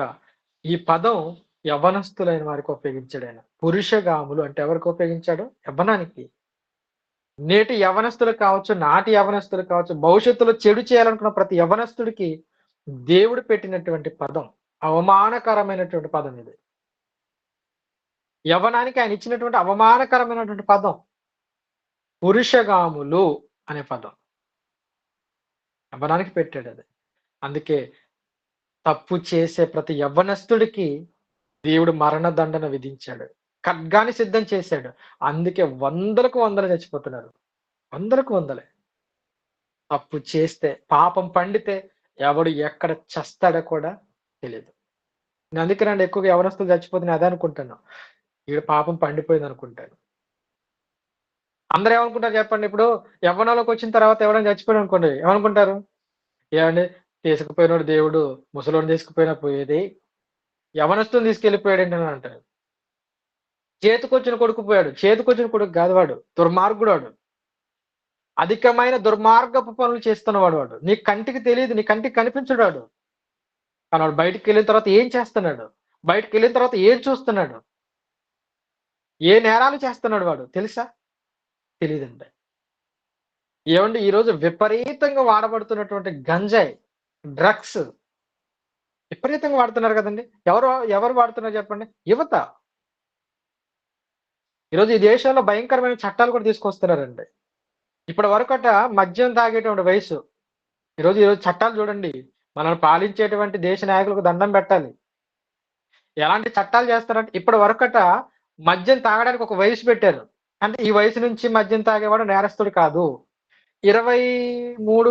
ఈ పదం యవ్వనస్తులైన వారికి ఉపయోగించాడాయన. పురుషగాములు అంటే ఎవరికి ఉపయోగించాడు? యవ్వనానికి. నేటి యవ్వనస్తులు కావచ్చు, నాటి యవ్వనస్తులు కావచ్చు, భవిష్యత్తులో చెడు చేయాలనుకున్న ప్రతి యవ్వనస్తుడికి దేవుడు పెట్టినటువంటి పదం. అవమానకరమైనటువంటి పదం ఇది. యవ్వనానికి ఆయన ఇచ్చినటువంటి అవమానకరమైనటువంటి పదం. పురుషగాములు అనే పదం. యవ్వనానికి పెట్టాడది. అందుకే తప్పు చేసే ప్రతి యవ్వనస్తుడికి దేవుడు మరణ దండన విధించాడు. ఖడ్గాని సిద్ధం చేశాడు. అందుకే వందలకు వందలు చచ్చిపోతున్నారు. వందలకు వందలే. తప్పు చేస్తే, పాపం పండితే ఎవడు ఎక్కడ చస్తాడో కూడా తెలీదు. నేను అందుకేనండి ఎక్కువగా యవ్వనస్తులు చచ్చిపోతే నేను అదే అనుకుంటాను. ఈడ పాపం పండిపోయిందనుకుంటాను. అందరూ ఏమనుకుంటారు చెప్పండి? ఇప్పుడు యవ్వనంలోకొచ్చిన తర్వాత ఎవరైనా చచ్చిపోయాడనుకోండి ఏమనుకుంటారు? ఏవండీ తీసుకుపోయినోడు దేవుడు ముసలోడిని తీసుకుపోయినా పోయేది. యవ్వనస్తుని తీసుకెళ్ళిపోయాడేంటని అంటారు. చేతికొచ్చిన కొడుకు పోయాడు. చేతికొచ్చిన కొడుకు కాదు వాడు. దుర్మార్గుడు వాడు. అధికమైన దుర్మార్గపు పనులు చేస్తున్నవాడు వాడు. నీ కంటికి తెలీదు. నీ కంటికి కనిపించడు వాడు. కానీ వాడు బయటికెళ్ళిన తర్వాత ఏం చేస్తున్నాడు? బయటికెళ్ళిన తర్వాత ఏం చూస్తున్నాడు? ఏ నేరాలు చేస్తున్నాడు వాడు తెలుసా? తెలీదండి. ఏవండీ ఈరోజు విపరీతంగా వాడబడుతున్నటువంటి గంజాయి, డ్రగ్స్ విపరీతంగా వాడుతున్నారు కదండీ! ఎవరు వాడుతున్నారు చెప్పండి? యువత. ఈరోజు ఈ దేశంలో భయంకరమైన చట్టాలు కూడా తీసుకొస్తున్నారండి. ఇప్పటి వరకట మద్యం తాగేటువంటి వయసు. ఈరోజు చట్టాలు చూడండి. మనల్ని పాలించేటువంటి దేశ నాయకులకు దండం పెట్టాలి. ఎలాంటి చట్టాలు చేస్తారంటే ఇప్పటి వరకట మద్యం తాగడానికి ఒక వయసు పెట్టారు. అంటే ఈ వయసు నుంచి మద్యం తాగేవాడు నేరస్తుడు కాదు. 23,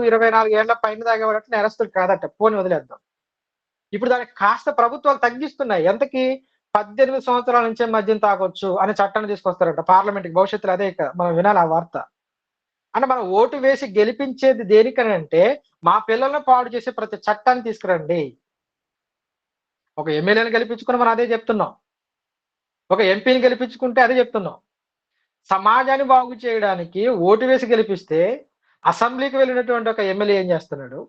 24 ఏళ్ల పైన తాగేవాడంటే నేరస్తుడు కాదట. పోనీ వదిలేద్దాం. ఇప్పుడు దానికి కాస్త ప్రభుత్వాలు తగ్గిస్తున్నాయి. ఎంతకి 18 సంవత్సరాల నుంచే మద్యం తాగొచ్చు అనే చట్టాన్ని తీసుకొస్తారట పార్లమెంట్‌కి. భవిష్యత్తులో అదే ఇక మనం వినాలి ఆ వార్త. అంటే మనం ఓటు వేసి గెలిపించేది దేనికనంటే, మా పిల్లల్ని పాడు చేసే ప్రతి చట్టాన్ని తీసుకురండి. ఒక ఎమ్మెల్యేని గెలిపించుకొని మనం అదే చెప్తున్నాం. ఒక ఎంపీని గెలిపించుకుంటే అదే చెప్తున్నాం. సమాజాన్ని బాగు చేయడానికి ఓటు వేసి గెలిపిస్తే, అసెంబ్లీకి వెళ్ళినటువంటి ఒక ఎమ్మెల్యే ఏం చేస్తున్నాడు?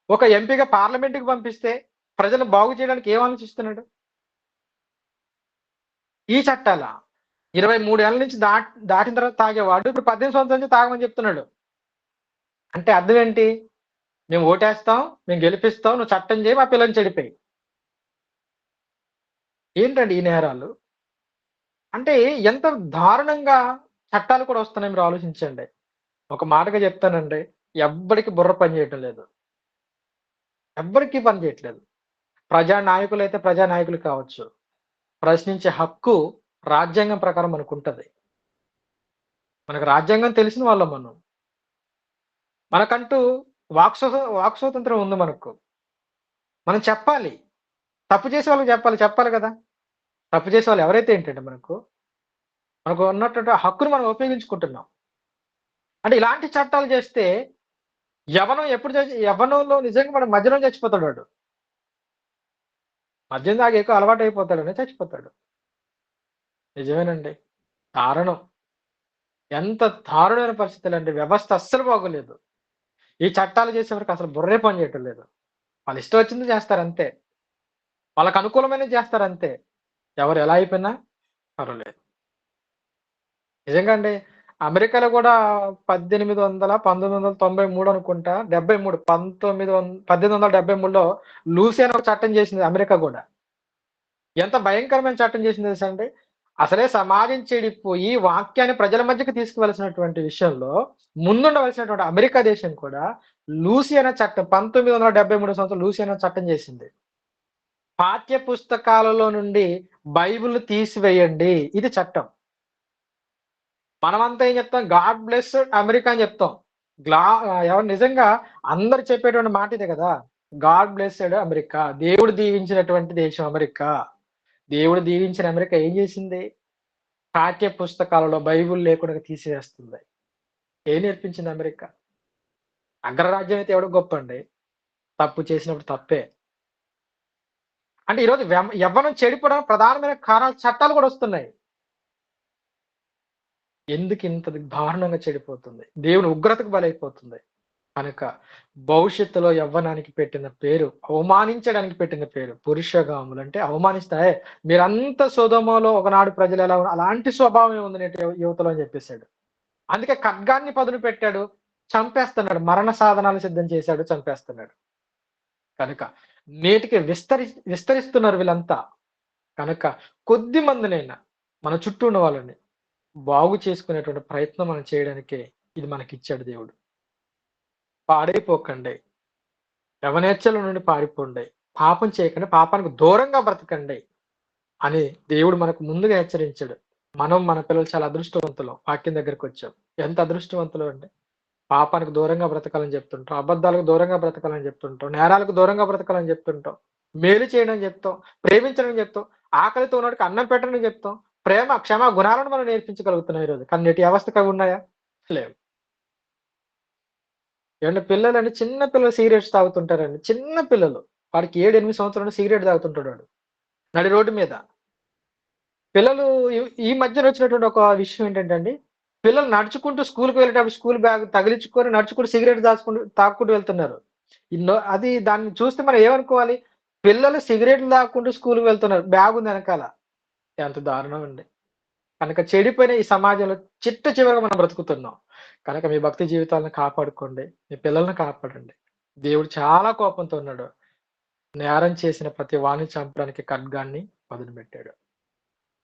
ఒక ఎంపీగా పార్లమెంట్‌కి పంపిస్తే, ప్రజలను బాగు చేయడానికి ఏం ఆలోచిస్తున్నాడు? ఈ చట్టాలా? 23 ఏళ్ల నుంచి దాటిన తర్వాత తాగేవాడు ఇప్పుడు 18 సంవత్సరాల నుంచి తాగమని చెప్తున్నాడు. అంటే అర్థం ఏంటి? మేము ఓటేస్తాం, మేము గెలిపిస్తాం, నువ్వు చట్టం చేయి, మా పిల్లని చెడిపేయి. ఏంటండి ఈ నేరాలు? అంటే ఎంత దారుణంగా చట్టాలు కూడా వస్తున్నాయి మీరు ఆలోచించండి. ఒక మాటగా చెప్తానండి. ఎవ్వడికి బుర్ర పని చేయటం లేదు. ఎవ్వరికీ పని చేయట్లేదు. ప్రజా నాయకులైతే ప్రజా నాయకులు కావచ్చు. ప్రశ్నించే హక్కు రాజ్యాంగం ప్రకారం మనకుంటది. మనకు రాజ్యాంగం తెలిసిన వాళ్ళం మనం. మనకంటూ వాక్ స్వాతంత్రం ఉంది మనకు. మనం చెప్పాలి. తప్పు చేసే వాళ్ళకి చెప్పాలి గదా! తప్పు చేసేవాళ్ళు ఎవరైతే ఏంటండి మనకు ఉన్నటువంటి హక్కును మనం ఉపయోగించుకుంటున్నాం. అంటే ఇలాంటి చట్టాలు చేస్తే యవ్వనంలో నిజంగా వాడు మధ్యలోనే చచ్చిపోతాడు వాడు. మద్యం తాగి ఎక్కువ అలవాటయిపోతాడని చచ్చిపోతాడు. నిజమేనండి. దారుణం. ఎంత దారుణమైన పరిస్థితులండి. వ్యవస్థ అస్సలు బాగోలేదు. ఈ చట్టాలు చేసేవరకు అసలు బుర్రే పని చేయటం లేదు. వాళ్ళ ఇష్టం వచ్చింది చేస్తారంతే. వాళ్ళకి అనుకూలమైనది చేస్తారంతే. ఎవరు ఎలా అయిపోయినా పర్వాలేదు. నిజంగా అండి. అమెరికాలో గూడా 1993 అనుకుంటా. 73 1873లో లూసీ అని ఒక చట్టం చేసింది అమెరికా గూడా. ఎంత భయంకరమైన చట్టం చేసిందో తెలుసా అండి? అసలే సమాజం చెడిపోయి వాక్యాన్ని ప్రజల మధ్యకి తీసుకువెళ్ళాల్సినటువంటి విషయంలో ముందుండవలసినటువంటి అమెరికా దేశం కూడా లూసీ అనే చట్టం 1973 సంవత్సరం లూసీ అనే చట్టం చేసింది. పాఠ్య పుస్తకాలలో నుండి బైబిల్‌ని తీసివేయండి. ఇది చట్టం. మనమంతా ఏం చెప్తాం? గాడ్ బ్లెస్ అమెరికా అని చెప్తాం. ఎవరు నిజంగా అందరూ చెప్పేటువంటి మాట ఇదే కదా! God blessed America. దేవుడు దీవించినటువంటి దేశం అమెరికా. దేవుడు దీవించిన అమెరికా ఏం చేసింది? పాఠ్య పుస్తకాలలో బైబిల్ లేకుండా తీసివేస్తుంది. ఏం నేర్పించింది అమెరికా? అగ్రరాజ్యం అయితే ఎవడికి గొప్పండి? తప్పు చేసినప్పుడు తప్పే. అంటే ఈరోజు యవ్వనం చెడిపోవడానికి ప్రధానమైన కారణాలు చట్టాలు కూడా వస్తున్నాయి. ఎందుకు ఇంత దారుణంగా చెడిపోతుంది? దేవుని ఉగ్రతకు బలైపోతుంది. కనుక భవిష్యత్తులో యవ్వనానికి పెట్టిన పేరు, అవమానించడానికి పెట్టిన పేరు పురుషగాములు. అంటే అవమానిస్తాయే, మీరంతా సొదొమలో ఒకనాడు ప్రజలు ఎలా అలాంటి స్వభావమే ఉంది నేటి యువతలో అని చెప్పేసాడు. అందుకే ఖడ్గాన్ని పదును పెట్టాడు, చంపేస్తున్నాడు. మరణ సాధనాలు సిద్ధం చేశాడు, చంపేస్తున్నాడు. కనుక నేటికి విస్తరిస్తున్నారు వీళ్ళంతా. కనుక కొద్ది మందినైనా మన చుట్టూ ఉన్న వాళ్ళని బాగు చేసుకునేటువంటి ప్రయత్నం మనం చేయడానికే ఇది మనకిచ్చాడు దేవుడు. పాడైపోకండి. యవనేచ్ఛల నుండి పారిపోండి. పాపం చేయకండి, పాపానికి దూరంగా బ్రతకండి అని దేవుడు మనకు ముందుగా హెచ్చరించాడు. మనం, మన పిల్లలు చాలా అదృష్టవంతులం. వాక్యం దగ్గరకొచ్చాం. ఎంత అదృష్టవంతులు అంటే, పాపానికి దూరంగా బ్రతకాలని చెప్తుంటాం, అబద్ధాలకు దూరంగా బ్రతకాలని చెప్తుంటాం, నేరాలకు దూరంగా బ్రతకాలని చెప్తుంటాం, మేలు చేయడం చెప్తాం, ప్రేమించడం చెప్తాం, ఆకలితో ఉన్నోడికి అన్నం పెట్టడం చెప్తాం, ప్రేమ, క్షమ గుణాలను మనం నేర్పించగలుగుతున్నాం ఈరోజు. కానీ నేటి వ్యవస్థకు అవి ఉన్నాయా? లేవు. ఏమంటే పిల్లలండి, చిన్న పిల్లలు సిగరెట్స్ తాగుతుంటారండి. చిన్న పిల్లలు. వాడికి 7, 8 సంవత్సరాలు సిగరెట్ తాగుతుంటాడు వాడు. నడి రోడ్డు మీద. పిల్లలు ఈ ఈ మధ్యన వచ్చినటువంటి ఒక విషయం ఏంటంటే అండి, పిల్లలు నడుచుకుంటూ స్కూల్‌కి వెళ్ళేటప్పుడు స్కూల్ బ్యాగ్ తగిలించుకొని నడుచుకుంటూ సిగరెట్ తాగుకుంటూ వెళ్తున్నారు. అది దాన్ని చూస్తే మనం ఏమనుకోవాలి? పిల్లలు సిగరెట్లు తాగుకుంటూ స్కూల్‌కి వెళ్తున్నారు. బ్యాగ్ ఉంది వెనకాల. ఎంత దారుణం అండి. కనుక చెడిపోయిన ఈ సమాజంలో చిట్ట చివరగా మనం బ్రతుకుతున్నాం. కనుక మీ భక్తి జీవితాలను కాపాడుకోండి. మీ పిల్లల్ని కాపాడండి. దేవుడు చాలా కోపంతో ఉన్నాడు. నేరం చేసిన ప్రతి వాడిని చంపడానికి ఖడ్గాన్ని పదునుబెట్టాడు.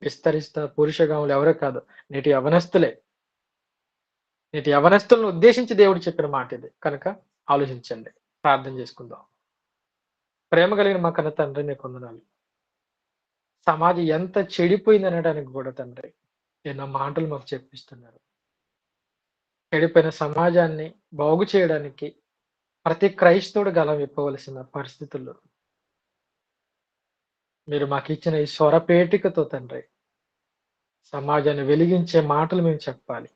విస్తరిస్తున్న పురుషగాములు ఎవరో కాదు, నేటి యవనస్తులే. నేటి యవనస్తులను ఉద్దేశించి దేవుడు చెప్పిన మాట ఇది. కనుక ఆలోచించండి. ప్రార్థన చేసుకుందాం. ప్రేమ కలిగిన మా కన్న తండ్రి, నీకు వందనాలు. సమాజం ఎంత చెడిపోయింది అనడానికి కూడా తండ్రి ఎన్నో మాటలు మాకు చెప్పిస్తున్నారు. చెడిపోయిన సమాజాన్ని బాగు చేయడానికి ప్రతి క్రైస్తవుడు గలం విప్పవలసిన పరిస్థితుల్లో మీరు మాకిచ్చిన ఈ స్వరపేటికతో తండ్రి సమాజాన్ని వెలిగించే మాటలు మేము చెప్పాలి.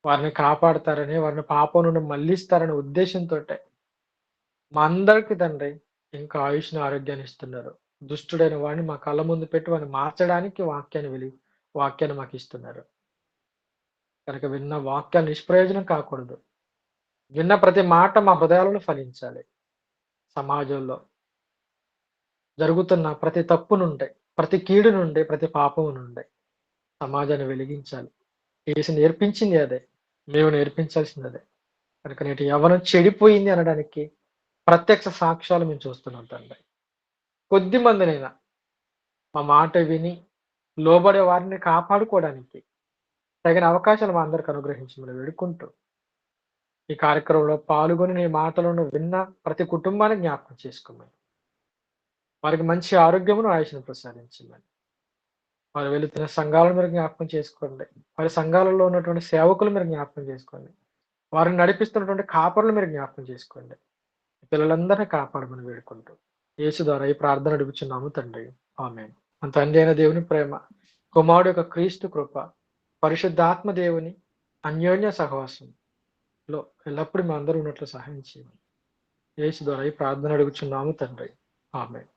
వారిని కాపాడతారని, వారిని పాపం నుండి మళ్లిస్తారనే ఉద్దేశంతోటే మా అందరికి తండ్రి ఇంకా ఆయుష్‌ని, ఆరోగ్యాన్ని ఇస్తున్నారు. దుష్టుడైన వాడిని మా కళ్ళ ముందు పెట్టి వాడిని మార్చడానికి వాక్యాన్ని మాకిస్తున్నారు. కనుక విన్న వాక్యాలు నిష్ప్రయోజనం కాకూడదు. విన్న ప్రతి మాట మా హృదయాలలో ఫలించాలి. సమాజంలో జరుగుతున్న ప్రతి తప్పు నుండి, ప్రతి కీడు నుండి, ప్రతి పాపము నుండి సమాజాన్ని వెలిగించాలి. యేసు నేర్పించింది అదే. మేము నేర్పించాల్సింది అదే. కనుక నేటి యవ్వనం చెడిపోయింది అనడానికి ప్రత్యక్ష సాక్ష్యాలు మేము చూస్తున్నాం తండ్రి. కొద్ది మందినైనా మా మాట విని లోబడే వారిని కాపాడుకోవడానికి తగిన అవకాశాలు మా అందరికి అనుగ్రహించమని వేడుకుంటూ, ఈ కార్యక్రమంలో పాల్గొని నీ మాటలను విన్న ప్రతి కుటుంబాన్ని జ్ఞాపకం చేసుకోమని, వారికి మంచి ఆరోగ్యమును, ఆయుష్‌ను ప్రసాదించమని, వారు వెళుతున్న సంఘాలను మీరు జ్ఞాపకం చేసుకోండి. వారి సంఘాలలో ఉన్నటువంటి సేవకులు మీరు జ్ఞాపకం చేసుకోండి. వారిని నడిపిస్తున్నటువంటి కాపరులు మీరు జ్ఞాపకం చేసుకోండి. పిల్లలందరినీ కాపాడమని వేడుకుంటూ యేసు ద్వారా ఈ ప్రార్థన అడుగుచున్నాము తండ్రి. ఆమేన్. మన తండ్రి అయిన దేవుని ప్రేమ, కుమారుడు యొక్క క్రీస్తు కృప, పరిశుద్ధాత్మ దేవుని అన్యోన్య సహవాసంలో ఎల్లప్పుడూ మేము అందరూ ఉన్నట్లు సహాయం చేయమని యేసు ద్వారా ఈ ప్రార్థన అడుగుచున్నాము తండ్రి. ఆమేన్.